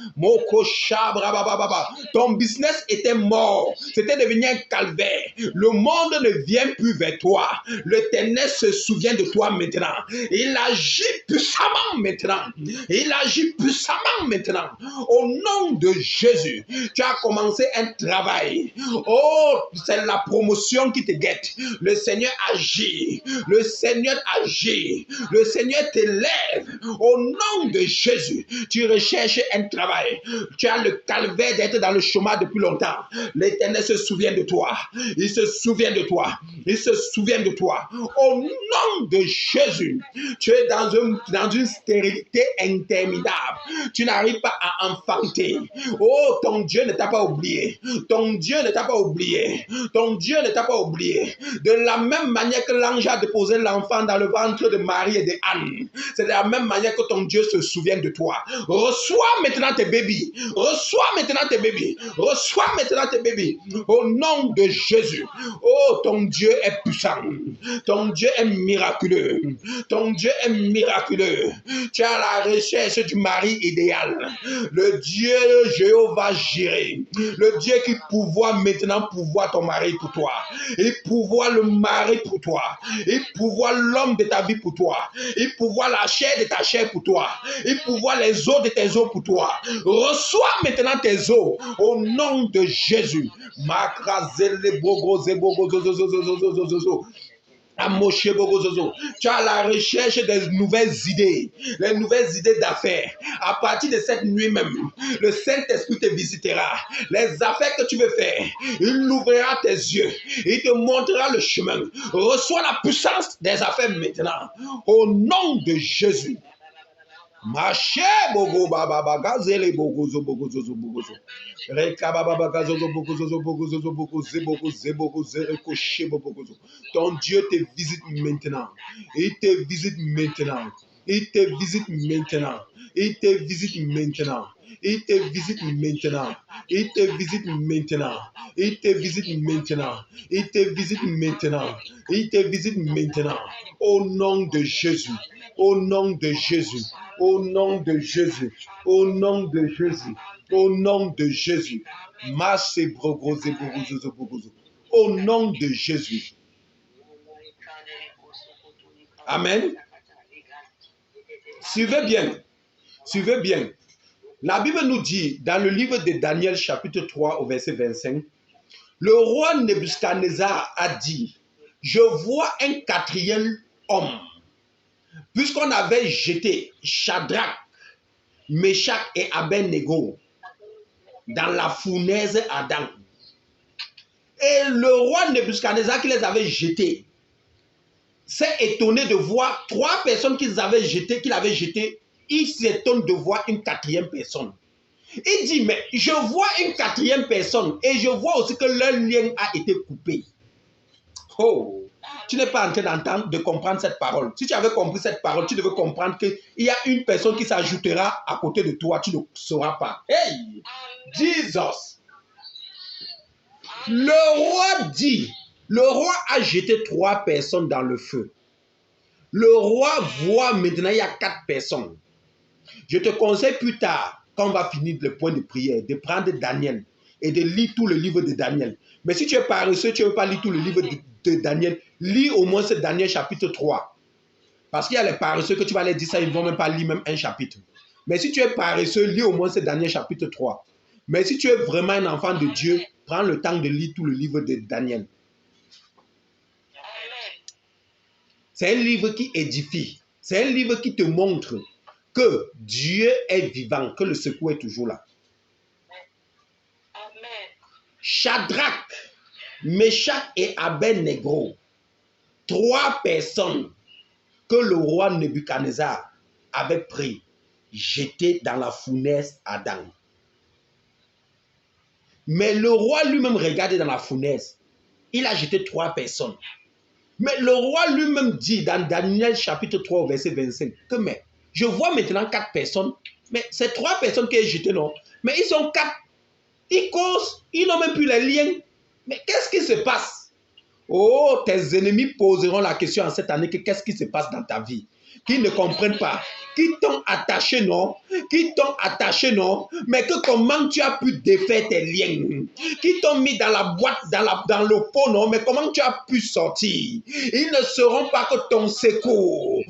[SPEAKER 1] Ton business était mort. C'était devenu un calvaire. Le monde ne vient plus vers toi. L'Éternel se souvient de toi maintenant. Il agit puissamment maintenant. Il agit puissamment maintenant. Au nom de Jésus, tu as commencé un travail. Oh, c'est la promotion qui te guette. Le Seigneur agit. Le Seigneur agit. Le Seigneur t'élève. Au nom de Jésus, tu recherches un travail. Tu as le calvaire d'être dans le chômage depuis longtemps. L'Éternel se souvient de toi. Il se souvient de toi. Il se souvient de toi. Au nom de Jésus, tu es dans une stérilité interminable. Tu n'arrives pas à enfanter. Oh, ton Dieu ne t'a pas oublié. Ton Dieu ne t'a pas oublié. Ton Dieu ne t'a pas oublié. De la même manière que l'ange a déposé l'enfant dans le ventre de Marie et de Anne, c'est de la même manière que ton Dieu se souvient de toi. Reçois maintenant tes bébés. Reçois maintenant tes bébés. Reçois maintenant tes bébés. Au nom de Jésus. Oh, ton Dieu est puissant. Ton Dieu est miraculeux. Ton Dieu est miraculeux. Tu es à la recherche du mari idéal. Le Dieu Jéhovah Jireh. Le Dieu qui pourvoit maintenant pourvoit ton mari pour toi. Il pourvoit le mari pour toi. Il pourvoit l'homme de ta vie pour toi. Il pourvoit la chair de ta chair pour toi. Il pourvoit les os de tes os pour toi. Reçois maintenant tes os au nom de Jésus. Tu as la recherche des nouvelles idées, les nouvelles idées d'affaires. À partir de cette nuit même, le Saint-Esprit te visitera. Les affaires que tu veux faire, il ouvrira tes yeux, il te montrera le chemin. Reçois la puissance des affaires maintenant, au nom de Jésus. Maché bogo baba bagazele bogo zo bogo zo bogo zo. Reka baba bagazo zo bogo zo bogo zo bogo ze bogo ze reko she bogo zo. Ton Dieu te visite maintenant. Il te visite maintenant. Il te visite maintenant. Il te visite maintenant. Il te visite maintenant. Il te visite maintenant. Il te visite maintenant. Il te visite maintenant. Il te visite maintenant. Au nom de Jésus. Au nom de Jésus. Au nom de Jésus. Au nom de Jésus. Au nom de Jésus. Au nom de Jésus. Amen. Suivez bien. Suivez bien. La Bible nous dit dans le livre de Daniel chapitre 3 au verset 25, le roi Nebuchadnezzar a dit, je vois un quatrième homme. Puisqu'on avait jeté Shadrach, Meshach et Abednego dans la fournaise Adam. Et le roi Nebuchadnezzar qui les avait jetés s'est étonné de voir trois personnes qu'il avait jetées. Il s'étonne de voir une quatrième personne. Il dit, mais je vois une quatrième personne et je vois aussi que leur lien a été coupé. Oh, tu n'es pas en train d'entendre, de comprendre cette parole. Si tu avais compris cette parole, tu devais comprendre qu'il y a une personne qui s'ajoutera à côté de toi, tu ne sauras pas. Hey, Jesus! Le roi dit, Le roi a jeté 3 personnes dans le feu. Le roi voit maintenant, il y a 4 personnes. Je te conseille plus tard, quand on va finir le point de prière, de prendre Daniel et de lire tout le livre de Daniel. Mais si tu es paresseux, tu ne veux pas lire tout le livre de Daniel, lis au moins ce Daniel chapitre 3. Parce qu'il y a les paresseux que tu vas leur dire ça, ils ne vont même pas lire même un chapitre. Mais si tu es paresseux, lis au moins ce Daniel chapitre 3. Mais si tu es vraiment un enfant de Dieu, prends le temps de lire tout le livre de Daniel. C'est un livre qui édifie. C'est un livre qui te montre que Dieu est vivant, que le secours est toujours là. Shadrach, Meshach et Abednego, 3 personnes que le roi Nebuchadnezzar avait pris, jetées dans la fournaise Adam. Mais le roi lui-même regardait dans la fournaise. Il a jeté 3 personnes. Mais le roi lui-même dit dans Daniel chapitre 3 verset 25 que mais je vois maintenant 4 personnes. Mais c'est 3 personnes qui ont jeté, non? Mais ils sont 4. Ils causent, ils n'ont même plus les liens. Mais qu'est-ce qui se passe? Oh, tes ennemis poseront la question en cette année que qu'est-ce qui se passe dans ta vie? Qui ne comprennent pas, qui t'ont attaché, non? Qui t'ont attaché, non? Mais que comment tu as pu défaire tes liens? Qui t'ont mis dans la boîte, dans le pot, non? Mais comment tu as pu sortir? Ils ne sauront pas que ton secours,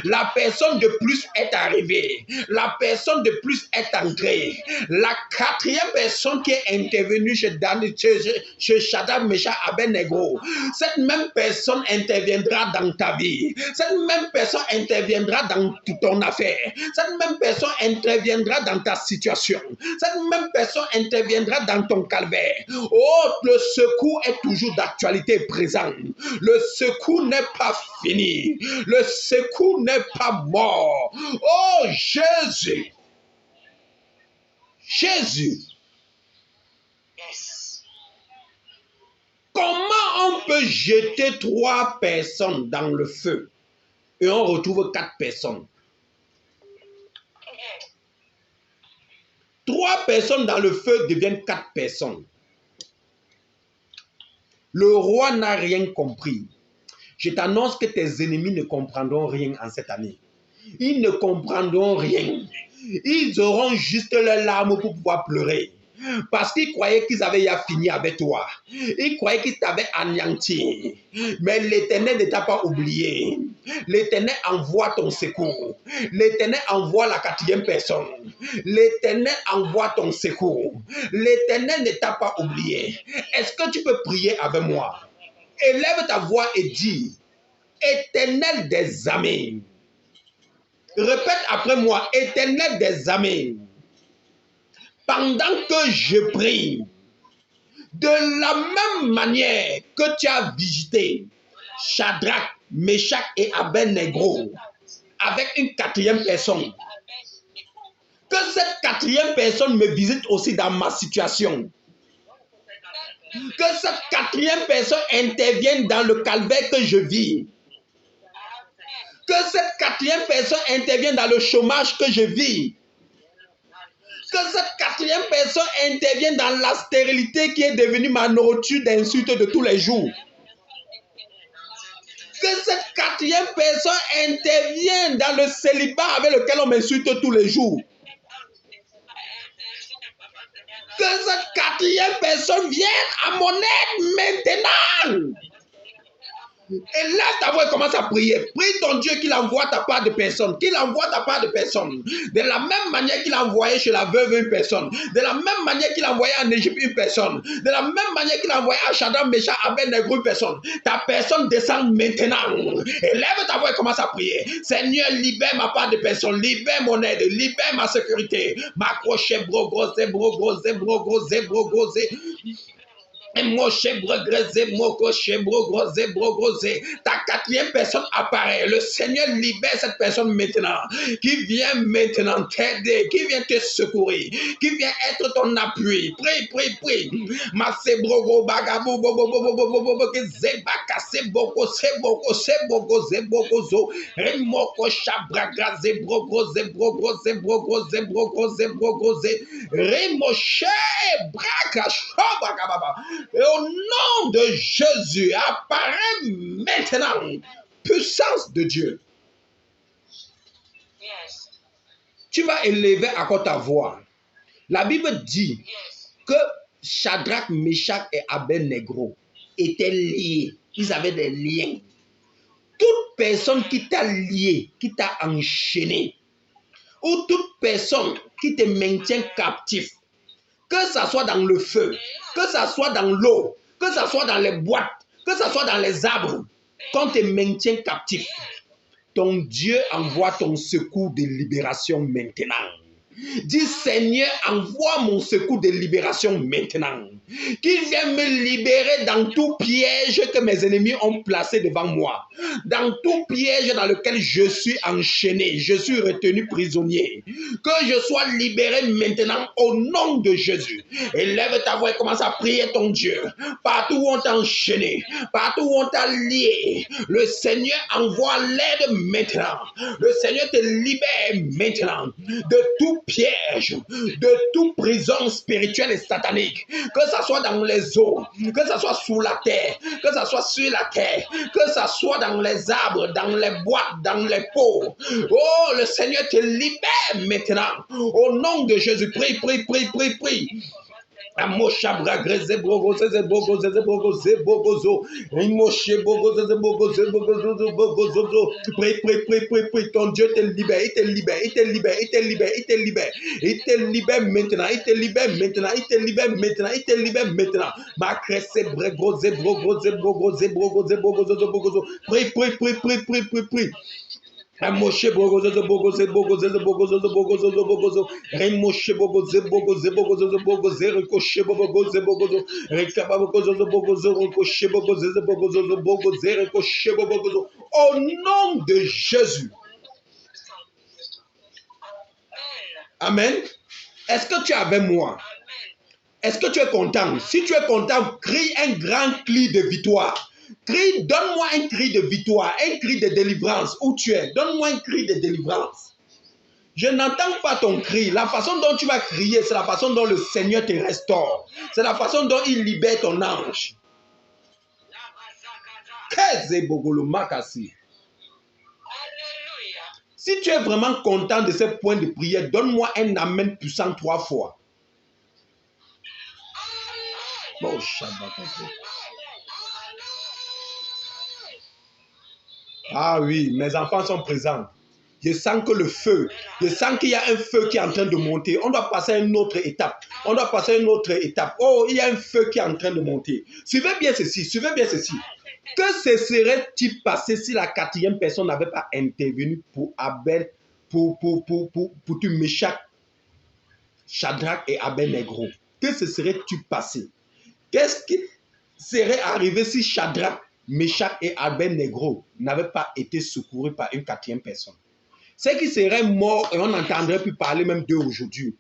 [SPEAKER 1] la personne de plus est arrivée. La personne de plus est entrée. La 4e personne qui est intervenue chez Shadrach, Meshach, Abednego, cette même personne interviendra dans ta vie. Cette même personne interviendra dans ton affaire. Cette même personne interviendra dans ta situation. Cette même personne interviendra dans ton calvaire. Oh, le secours est toujours d'actualité présent. Le secours n'est pas fini. Le secours n'est pas mort. Oh, Jésus. Jésus. Comment on peut jeter 3 personnes dans le feu et on retrouve 4 personnes? 3 personnes dans le feu deviennent 4 personnes. Le roi n'a rien compris. Je t'annonce que tes ennemis ne comprendront rien en cette année. Ils ne comprendront rien. Ils auront juste leurs larmes pour pouvoir pleurer. Parce qu'ils croyaient qu'ils avaient fini avec toi. Ils croyaient qu'ils t'avaient anéanti. Mais l'Éternel ne t'a pas oublié. L'Éternel envoie ton secours. L'Éternel envoie la 4e personne. L'Éternel envoie ton secours. L'Éternel ne t'a pas oublié. Est-ce que tu peux prier avec moi? Élève ta voix et dis: Éternel des armées. Répète après moi: Éternel des armées. Pendant que je prie, de la même manière que tu as visité Shadrach, Meshach et Abednego avec une 4e personne, que cette 4e personne me visite aussi dans ma situation. Que cette 4e personne intervienne dans le calvaire que je vis. Que cette 4e personne intervienne dans le chômage que je vis. Que cette 4e personne intervienne dans la stérilité qui est devenue ma nourriture d'insulte de tous les jours. Que cette 4e personne intervienne dans le célibat avec lequel on m'insulte tous les jours. Que cette 4e personne vienne à mon aide maintenant. Et là, ta voix commence à prier. Prie ton Dieu qu'il envoie ta part de personne. Qu'il envoie ta part de personne. De la même manière qu'il a envoyé chez la veuve une personne. De la même manière qu'il a envoyé en Égypte une personne. De la même manière qu'il a envoyé à Shadrach, Meshach, Abednego une personne. Ta personne descend maintenant. Élève ta voix et commence à prier. Seigneur, libère ma part de personne. Libère mon aide. Libère ma sécurité. M'accrocher, brogose. Ta 4e personne apparaît. Le Seigneur libère cette personne maintenant. Qui vient maintenant t'aider. Qui vient te secourir. Qui vient être ton appui. Prie. Masebrogo bagabo zebaka seboko zebogozo. Remoko shabraga zebrogo. Remoshe braga shobagababa. Et au nom de Jésus, apparaît maintenant puissance de Dieu. Tu vas élever encore ta voix. La Bible dit que Shadrach, Meshach et Abednego étaient liés. Ils avaient des liens. Toute personne qui t'a lié, qui t'a enchaîné, ou toute personne qui te maintient captif, que ça soit dans le feu, que ça soit dans l'eau, que ça soit dans les boîtes, que ça soit dans les arbres, qu'on te maintient captif, ton Dieu envoie ton secours de libération maintenant. Dis Seigneur, envoie mon secours de libération maintenant. Qu'il vienne me libérer dans tout piège que mes ennemis ont placé devant moi. Dans tout piège dans lequel je suis enchaîné, je suis retenu prisonnier. Que je sois libéré maintenant au nom de Jésus. Élève ta voix et commence à prier ton Dieu. Partout où on t'a enchaîné, partout où on t'a lié, le Seigneur envoie l'aide maintenant. Le Seigneur te libère maintenant de tout piège, de toute prison spirituelle et satanique, que ça soit dans les eaux, que ça soit sous la terre, que ça soit sur la terre, que ça soit dans les arbres, dans les boîtes, dans les pots. Oh, le Seigneur te libère maintenant. Au nom de Jésus, prie, prie, prie, prie, prie. Prie, ton Dieu te libère, il te libère, il te libère, il te libère, il te libère, il te libère maintenant, il te libère maintenant, il te libère maintenant, il te libère maintenant. Prie, prie, prie, prie, prie, prie, prie. Moshe bogozo bogozo bogozo bogozo bogozo bogozo remoshe bogozo bogozo bogozo bogozo rekoshe bogozo bogozo rekaba bogozo bogozo rekoshe bogozo bogozo bogozo rekoshe bogozo. Au nom de Jésus. Amen. Est-ce que tu es avec moi? Est-ce que tu es content? Si tu es content, crie un grand cri de victoire. Crie, donne-moi un cri de victoire, un cri de délivrance. Où tu es? Donne-moi un cri de délivrance. Je n'entends pas ton cri. La façon dont tu vas crier, c'est la façon dont le Seigneur te restaure. C'est la façon dont il libère ton ange. Si tu es vraiment content de ce point de prière, donne-moi un amen puissant 3 fois. Bon, ah oui, mes enfants sont présents. Je sens que le feu, je sens qu'il y a un feu qui est en train de monter. On doit passer à une autre étape. On doit passer à une autre étape. Oh, il y a un feu qui est en train de monter. Suivez bien ceci, suivez bien ceci. Que se serait-il passé si la 4e personne n'avait pas intervenu pour Abel, pour tu Meshach, Shadrach et Abednego? Que se serait-il passé? Qu'est-ce qui serait arrivé si Shadrach, Meshach et Abednego n'avaient pas été secourus par une 4e personne? C'est qu'ils seraient morts et on n'entendrait plus parler même d'eux aujourd'hui.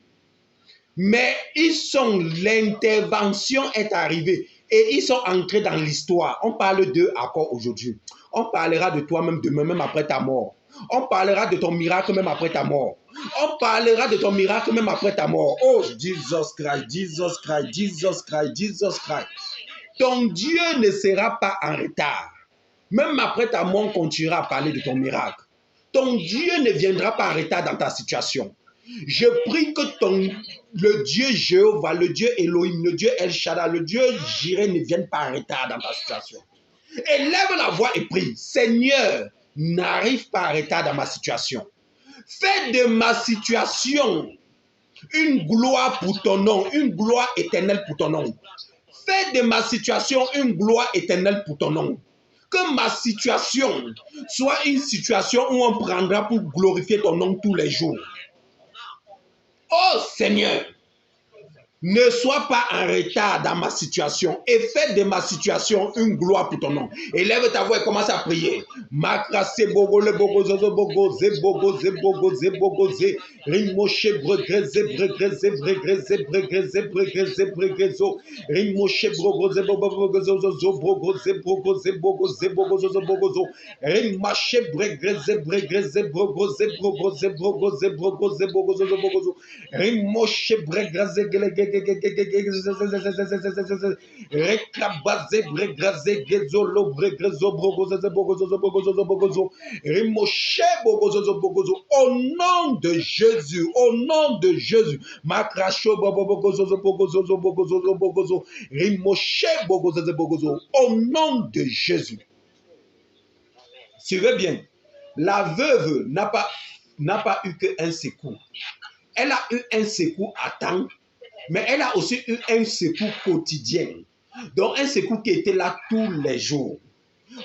[SPEAKER 1] Mais l'intervention est arrivée et ils sont entrés dans l'histoire. On parle d'eux encore aujourd'hui. On parlera de toi même demain, même après ta mort. On parlera de ton miracle même après ta mort. On parlera de ton miracle même après ta mort. Oh, Jesus Christ, Jesus Christ, Jesus Christ, Jesus Christ. Ton Dieu ne sera pas en retard. Même après ta mort, on continuera à parler de ton miracle. Ton Dieu ne viendra pas en retard dans ta situation. Je prie que le Dieu Jéhovah, le Dieu Elohim, le Dieu El Shaddai, le Dieu Jireh ne vienne pas en retard dans ta situation. Élève la voix et prie. Seigneur, n'arrive pas en retard dans ma situation. Fais de ma situation une gloire pour ton nom, une gloire éternelle pour ton nom. Fais de ma situation une gloire éternelle pour ton nom. Que ma situation soit une situation où on prendra pour glorifier ton nom tous les jours. Oh Seigneur, ne sois pas en retard dans ma situation et fais de ma situation une gloire pour ton nom. Élève ta voix et commence à prier. Makrase bogo le bogo zozo bogo ze bogo ze bogo ze bogo ze rimoshe bregre ze bregre ze bregre ze bregre ze bregre ze bregre zo rimoshe bogo ze bogo zozo zo bogo ze bogo ze bogo ze bogo zozo bogo zo rimache bregre ze bogo ze bogo ze bogo ze bogo ze bogo zozo bogo zo rimoshe bregre ze gelege Au nom de Jésus, au nom de Jésus. Au nom de Jésus. Suivez bien. La veuve n'a pas eu qu'un secours. Elle a eu un secours à temps, mais elle a aussi eu un secours quotidien. Donc un secours qui était là tous les jours.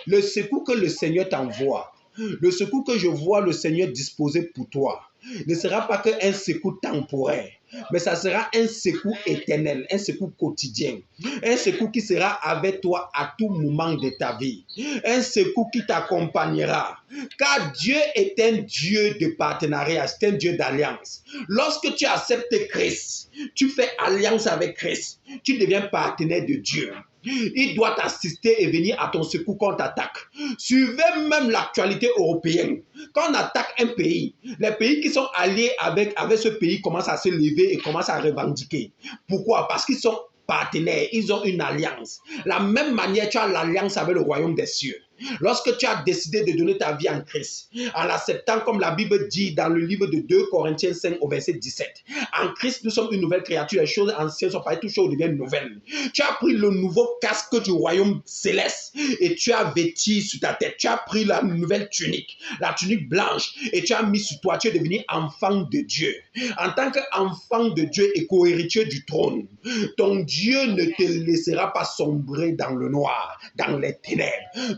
[SPEAKER 1] Le secours que le Seigneur t'envoie, le secours que je vois le Seigneur disposer pour toi, ne sera pas qu'un secours temporaire, mais ça sera un secours éternel, un secours quotidien, un secours qui sera avec toi à tout moment de ta vie, un secours qui t'accompagnera, car Dieu est un Dieu de partenariat, c'est un Dieu d'alliance. Lorsque tu acceptes Christ, tu fais alliance avec Christ, tu deviens partenaire de Dieu. Il doit t'assister et venir à ton secours quand on t'attaque. Suivez même l'actualité européenne. Quand on attaque un pays, les pays qui sont alliés avec ce pays commencent à se lever et commencent à revendiquer. Pourquoi? Parce qu'ils sont partenaires, ils ont une alliance. La même manière, tu as l'alliance avec le royaume des cieux. Lorsque tu as décidé de donner ta vie en Christ, en l'acceptant comme la Bible dit dans le livre de 2 Corinthiens 5 au verset 17, en Christ nous sommes une nouvelle créature, les choses anciennes sont passées, toutes choses deviennent nouvelles. Tu as pris le nouveau casque du royaume céleste et tu as vêti sur ta tête, tu as pris la nouvelle tunique, la tunique blanche et tu as mis sur toi, tu es devenu enfant de Dieu. En tant qu'enfant de Dieu et co-héritier du trône, ton Dieu ne te laissera pas sombrer dans le noir, dans les ténèbres.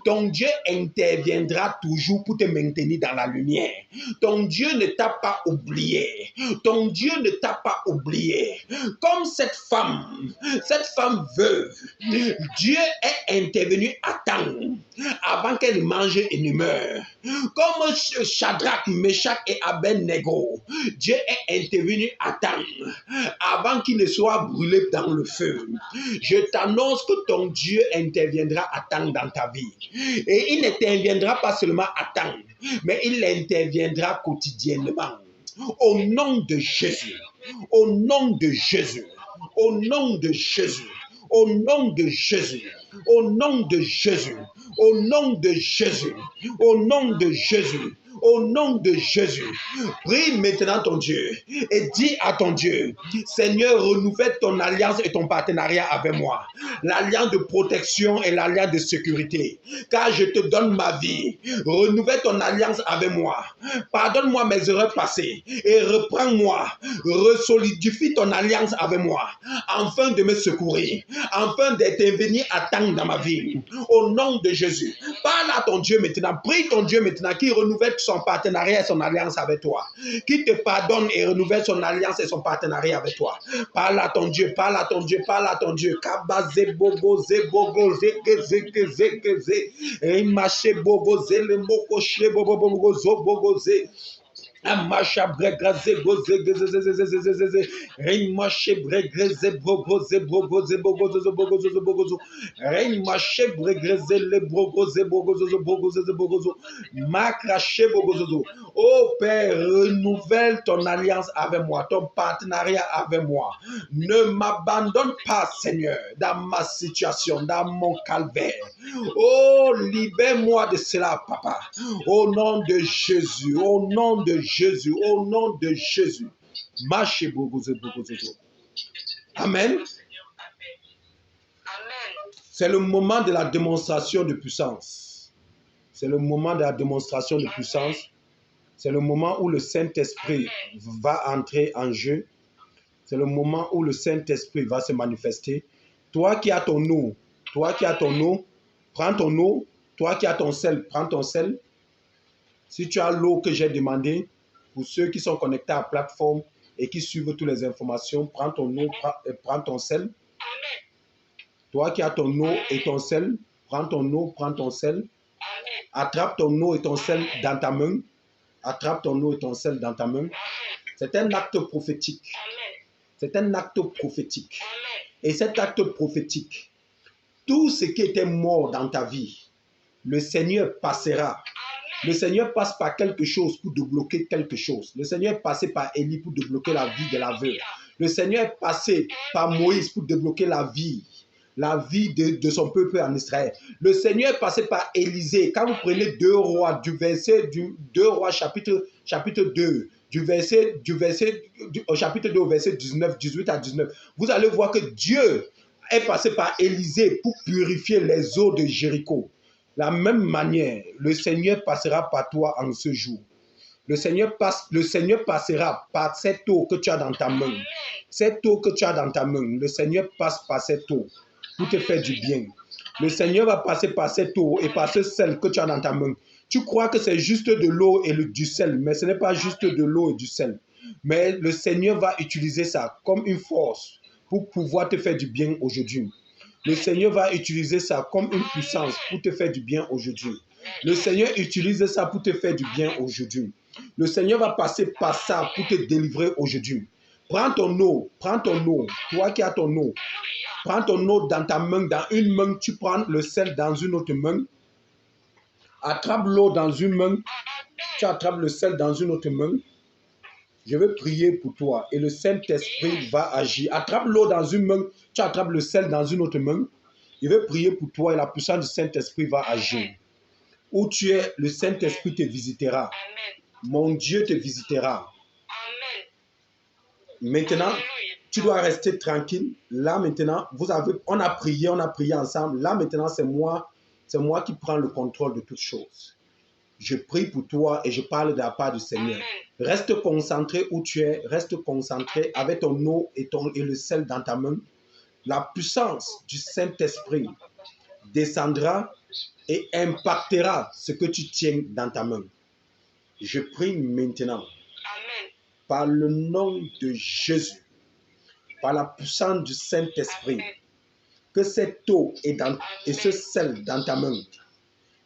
[SPEAKER 1] Ton Dieu interviendra toujours pour te maintenir dans la lumière. Ton Dieu ne t'a pas oublié. Ton Dieu ne t'a pas oublié. Comme cette femme veuve, Dieu est intervenu à temps avant qu'elle mange et ne meure. Comme Shadrach, Meshach et Abednego, Dieu est intervenu à temps avant qu'il ne soit brûlé dans le feu. Je t'annonce que ton Dieu interviendra à temps dans ta vie. Et il n'interviendra pas seulement à temps, mais il interviendra quotidiennement. Au nom de Jésus, au nom de Jésus, au nom de Jésus, au nom de Jésus, au nom de Jésus, au nom de Jésus, au nom de Jésus. Au nom de Jésus, prie maintenant ton Dieu et dis à ton Dieu, Seigneur, renouvelle ton alliance et ton partenariat avec moi. L'alliance de protection et l'alliance de sécurité. Car je te donne ma vie. Renouvelle ton alliance avec moi. Pardonne-moi mes erreurs passées et reprends-moi. Resolidifie ton alliance avec moi. Afin de me secourir. Afin d'intervenir à temps dans ma vie. Au nom de Jésus. Parle à ton Dieu maintenant. Prie ton Dieu maintenant qui renouvelle son partenariat et son alliance avec toi. Qui te pardonne et renouvelle son alliance et son partenariat avec toi. Parle à ton Dieu, parle à ton Dieu, parle à ton Dieu. Kabaze bogo ze bogo ze Rimache bogo ze le moko she bogo bogo zo bogo ze. Amacha bregaze goze geze Rimache bregaze bogo ze bogo ze bogo zo bogo zo bogo zo Rimache bregaze le bogo ze bogo zo Macrache bogo zo. Oh Père, renouvelle ton alliance avec moi, ton partenariat avec moi. Ne m'abandonne pas, Seigneur, dans ma situation, dans mon calvaire. Oh, libère-moi de cela, Papa. Au nom de Jésus, au nom de Jésus, au nom de Jésus. Amen. C'est le moment de la démonstration de puissance. C'est le moment de la démonstration de puissance. C'est le moment où le Saint-Esprit va entrer en jeu. C'est le moment où le Saint-Esprit va se manifester. Toi qui as ton eau, prends ton eau. Toi qui as ton sel, prends ton sel. Si tu as l'eau que j'ai demandé, pour ceux qui sont connectés à la plateforme et qui suivent toutes les informations, prends ton eau et prends ton sel. Toi qui as ton eau et ton sel, prends ton eau, prends ton sel. Attrape ton eau et ton sel dans ta main. Attrape ton eau et ton sel dans ta main. C'est un acte prophétique. C'est un acte prophétique. Et cet acte prophétique, tout ce qui était mort dans ta vie, le Seigneur passera. Le Seigneur passe par quelque chose pour débloquer quelque chose. Le Seigneur est passé par Élie pour débloquer la vie de la veuve. Le Seigneur est passé par Moïse pour débloquer la vie de son peuple en Israël. Le Seigneur est passé par Élisée. Quand vous prenez 2 rois, du 2 rois chapitre 2, au chapitre 2 au verset 18 à 19, vous allez voir que Dieu est passé par Élisée pour purifier les eaux de Jéricho. De la même manière, le Seigneur passera par toi en ce jour. Le Seigneur passera par cette eau que tu as dans ta main. Cette eau que tu as dans ta main, le Seigneur passe par cette eau pour te faire du bien. Le Seigneur va passer par cette eau et par ce sel que tu as dans ta main. Tu crois que c'est juste de l'eau et du sel, mais ce n'est pas juste de l'eau et du sel. Mais le Seigneur va utiliser ça comme une force pour pouvoir te faire du bien aujourd'hui. Le Seigneur va utiliser ça comme une puissance pour te faire du bien aujourd'hui. Le Seigneur utilise ça pour te faire du bien aujourd'hui. Le Seigneur va passer par ça pour te délivrer aujourd'hui. Prends ton eau, toi qui as ton eau. Prends ton eau dans ta main, dans une main, tu prends le sel dans une autre main. Attrape l'eau dans une main, tu attrapes le sel dans une autre main. Je vais prier pour toi et le Saint-Esprit va agir. Attrape l'eau dans une main, tu attrapes le sel dans une autre main. Je vais prier pour toi et la puissance du Saint-Esprit va agir. Où tu es, le Saint-Esprit te visitera. Mon Dieu te visitera. Maintenant, tu dois rester tranquille. Là, maintenant, on a prié ensemble. Là, maintenant, c'est moi qui prends le contrôle de toutes choses. Je prie pour toi et je parle de la part du Seigneur. Reste concentré où tu es. Reste concentré avec ton eau et le sel dans ta main. La puissance du Saint-Esprit descendra et impactera ce que tu tiens dans ta main. Je prie maintenant, par le nom de Jésus, par la puissance du Saint-Esprit, que cette eau et ce sel dans ta main,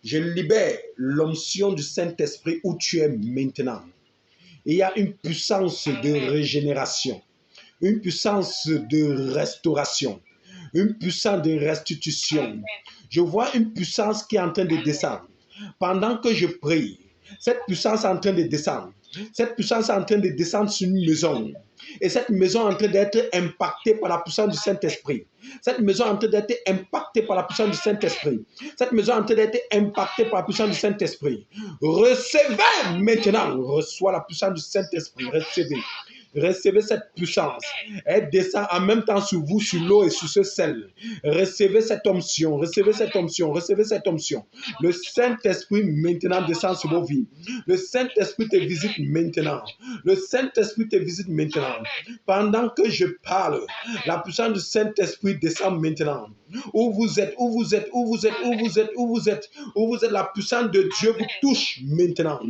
[SPEAKER 1] je libère l'onction du Saint-Esprit où tu es maintenant. Il y a une puissance de régénération, une puissance de restauration, une puissance de restitution. Je vois une puissance qui est en train de descendre. Pendant que je prie, cette puissance est en train de descendre. Cette puissance est en train de descendre sur une maison. Et cette maison est en train d'être impactée par la puissance du Saint-Esprit. Cette maison est en train d'être impactée par la puissance du Saint-Esprit. Cette maison est en train d'être impactée par la puissance du Saint-Esprit. Recevez maintenant. Reçois la puissance du Saint-Esprit. Recevez. Recevez cette puissance. Elle descend en même temps sur vous, sur l'eau et sur ce sel. Recevez cette onction. Recevez cette onction. Recevez cette onction. Le Saint-Esprit maintenant descend sur vos vies. Le Saint-Esprit te visite maintenant. Le Saint-Esprit te visite maintenant. Pendant que je parle, la puissance du Saint-Esprit descend maintenant. Où vous êtes, où vous êtes, où vous êtes, où vous êtes, où vous êtes, où vous êtes, la puissance de Dieu vous touche maintenant.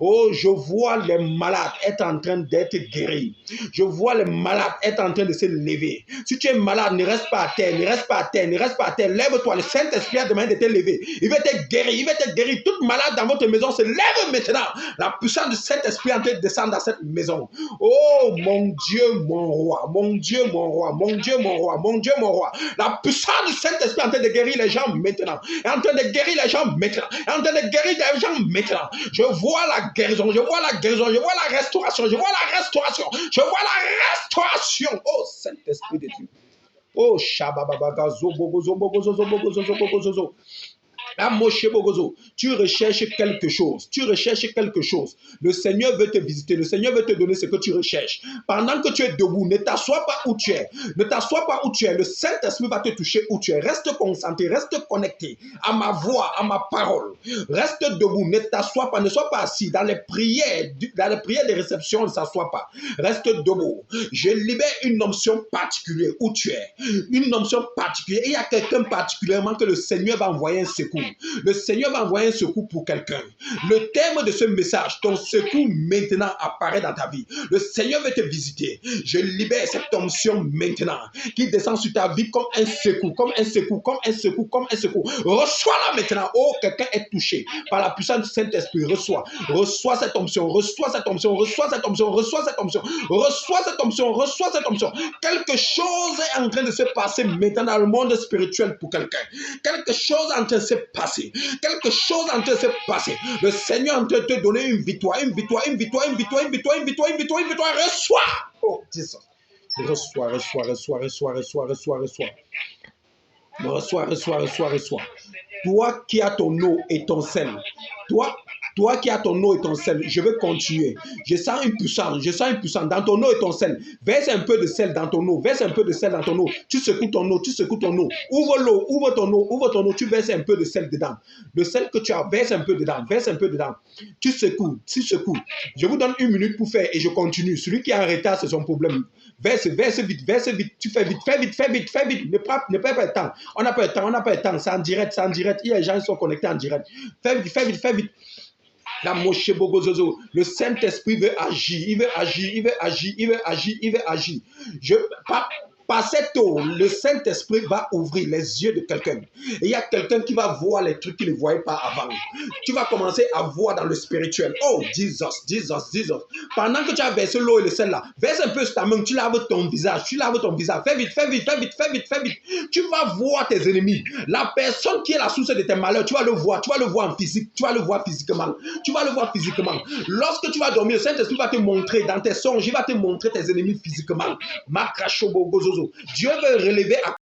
[SPEAKER 1] Oh, je vois les malades être en train d'être guéris. Je vois les malades être en train de se lever. Si tu es malade, ne reste pas à terre, ne reste pas à terre, ne reste pas à terre. Lève-toi, le Saint-Esprit a demandé de te lever. Il va te guérir, il va te guérir. Toute malade dans votre maison se lève maintenant. La puissance du Saint-Esprit est en train de descendre dans cette maison. Oh, mon Dieu, mon roi, mon Dieu, mon roi, mon Dieu, mon roi, mon Dieu, mon roi. La puissance du Saint-Esprit est en train de guérir les gens maintenant. Est en train de guérir les gens maintenant. Est en train de guérir les gens maintenant. Je vois la guérison, je vois la guérison, je vois la restauration, je vois la restauration, je vois la restauration. Oh, Saint-Esprit de Dieu. Oh, Shabababaga, Zobogo, Zobogo, Zobogo, Zobogo, Zobogo. Tu recherches quelque chose. Tu recherches quelque chose. Le Seigneur veut te visiter. Le Seigneur veut te donner ce que tu recherches. Pendant que tu es debout, ne t'assois pas où tu es. Ne t'assois pas où tu es. Le Saint-Esprit va te toucher où tu es. Reste concentré, reste connecté à ma voix, à ma parole. Reste debout, ne t'assois pas, ne sois pas assis. Dans les prières de réception, ne s'assois pas. Reste debout. Je libère une onction particulière où tu es. Une onction particulière. Il y a quelqu'un particulièrement que le Seigneur va envoyer un secours. Le Seigneur va envoyer un secours pour quelqu'un. Le thème de ce message, ton secours maintenant apparaît dans ta vie. Le Seigneur veut te visiter. Je libère cette onction maintenant qui descend sur ta vie comme un secours, comme un secours, comme un secours, comme un secours. Reçois-la maintenant. Oh, quelqu'un est touché par la puissance du Saint-Esprit. Reçois cette onction, reçois cette onction, reçois cette onction, reçois cette onction, reçois cette onction, reçois cette onction. Quelque chose est en train de se passer maintenant dans le monde spirituel pour quelqu'un. Quelque chose est en train de se passer. Quelque chose est en train de se passer. Le Seigneur est en train de te donner une victoire, une victoire, une victoire, une victoire, une victoire, une victoire, une victoire, une victoire. Reçois. Oh, Jesus.
[SPEAKER 2] Reçois, reçois, reçois, reçois, reçois, reçois, reçois. Reçois, reçois, reçois, reçois. Toi qui as ton eau et ton sel, toi qui as ton eau et ton sel, je veux continuer. Je sens une puissance, dans ton eau et ton sel. Verse un peu de sel dans ton eau, verse un peu de sel dans ton eau. Tu secoues ton eau, tu secoues ton eau. Ouvre l'eau, ouvre ton eau, tu verses un peu de sel dedans. Le sel que tu as, verse un peu dedans, verse un peu dedans. Tu secoues, tu secoues. Je vous donne 1 minute pour faire et je continue. Celui qui est en retard, c'est son problème. Verse vite, verse vite. Tu fais vite, fais vite, fais vite, fais vite. Ne perds pas de temps. On n'a pas de temps, on n'a pas de temps. C'est en direct, c'est en direct. Il y a des gens qui sont connectés en direct. Fais vite, fais vite, fais vite. La Moshe Bogozozo. Le Saint-Esprit veut agir, il veut agir, il veut agir, il veut agir, il veut agir. Par cette eau, le Saint-Esprit va ouvrir les yeux de quelqu'un. Et il y a quelqu'un qui va voir les trucs qu'il ne voyait pas avant. Tu vas commencer à voir dans le spirituel. Oh, Jesus, Jesus, Jesus. Pendant que tu as versé l'eau et le sel là, verse un peu sur ta main, tu laves ton visage, tu laves ton visage. Fais vite, fais vite, fais vite, fais vite, fais vite. Tu vas voir tes ennemis. La personne qui est la source de tes malheurs, tu vas le voir en physique, tu vas le voir physiquement. Tu vas le voir physiquement. Lorsque tu vas dormir, le Saint-Esprit va te montrer dans tes songes, il va te montrer tes ennemis physiquement. Dieu veut relever à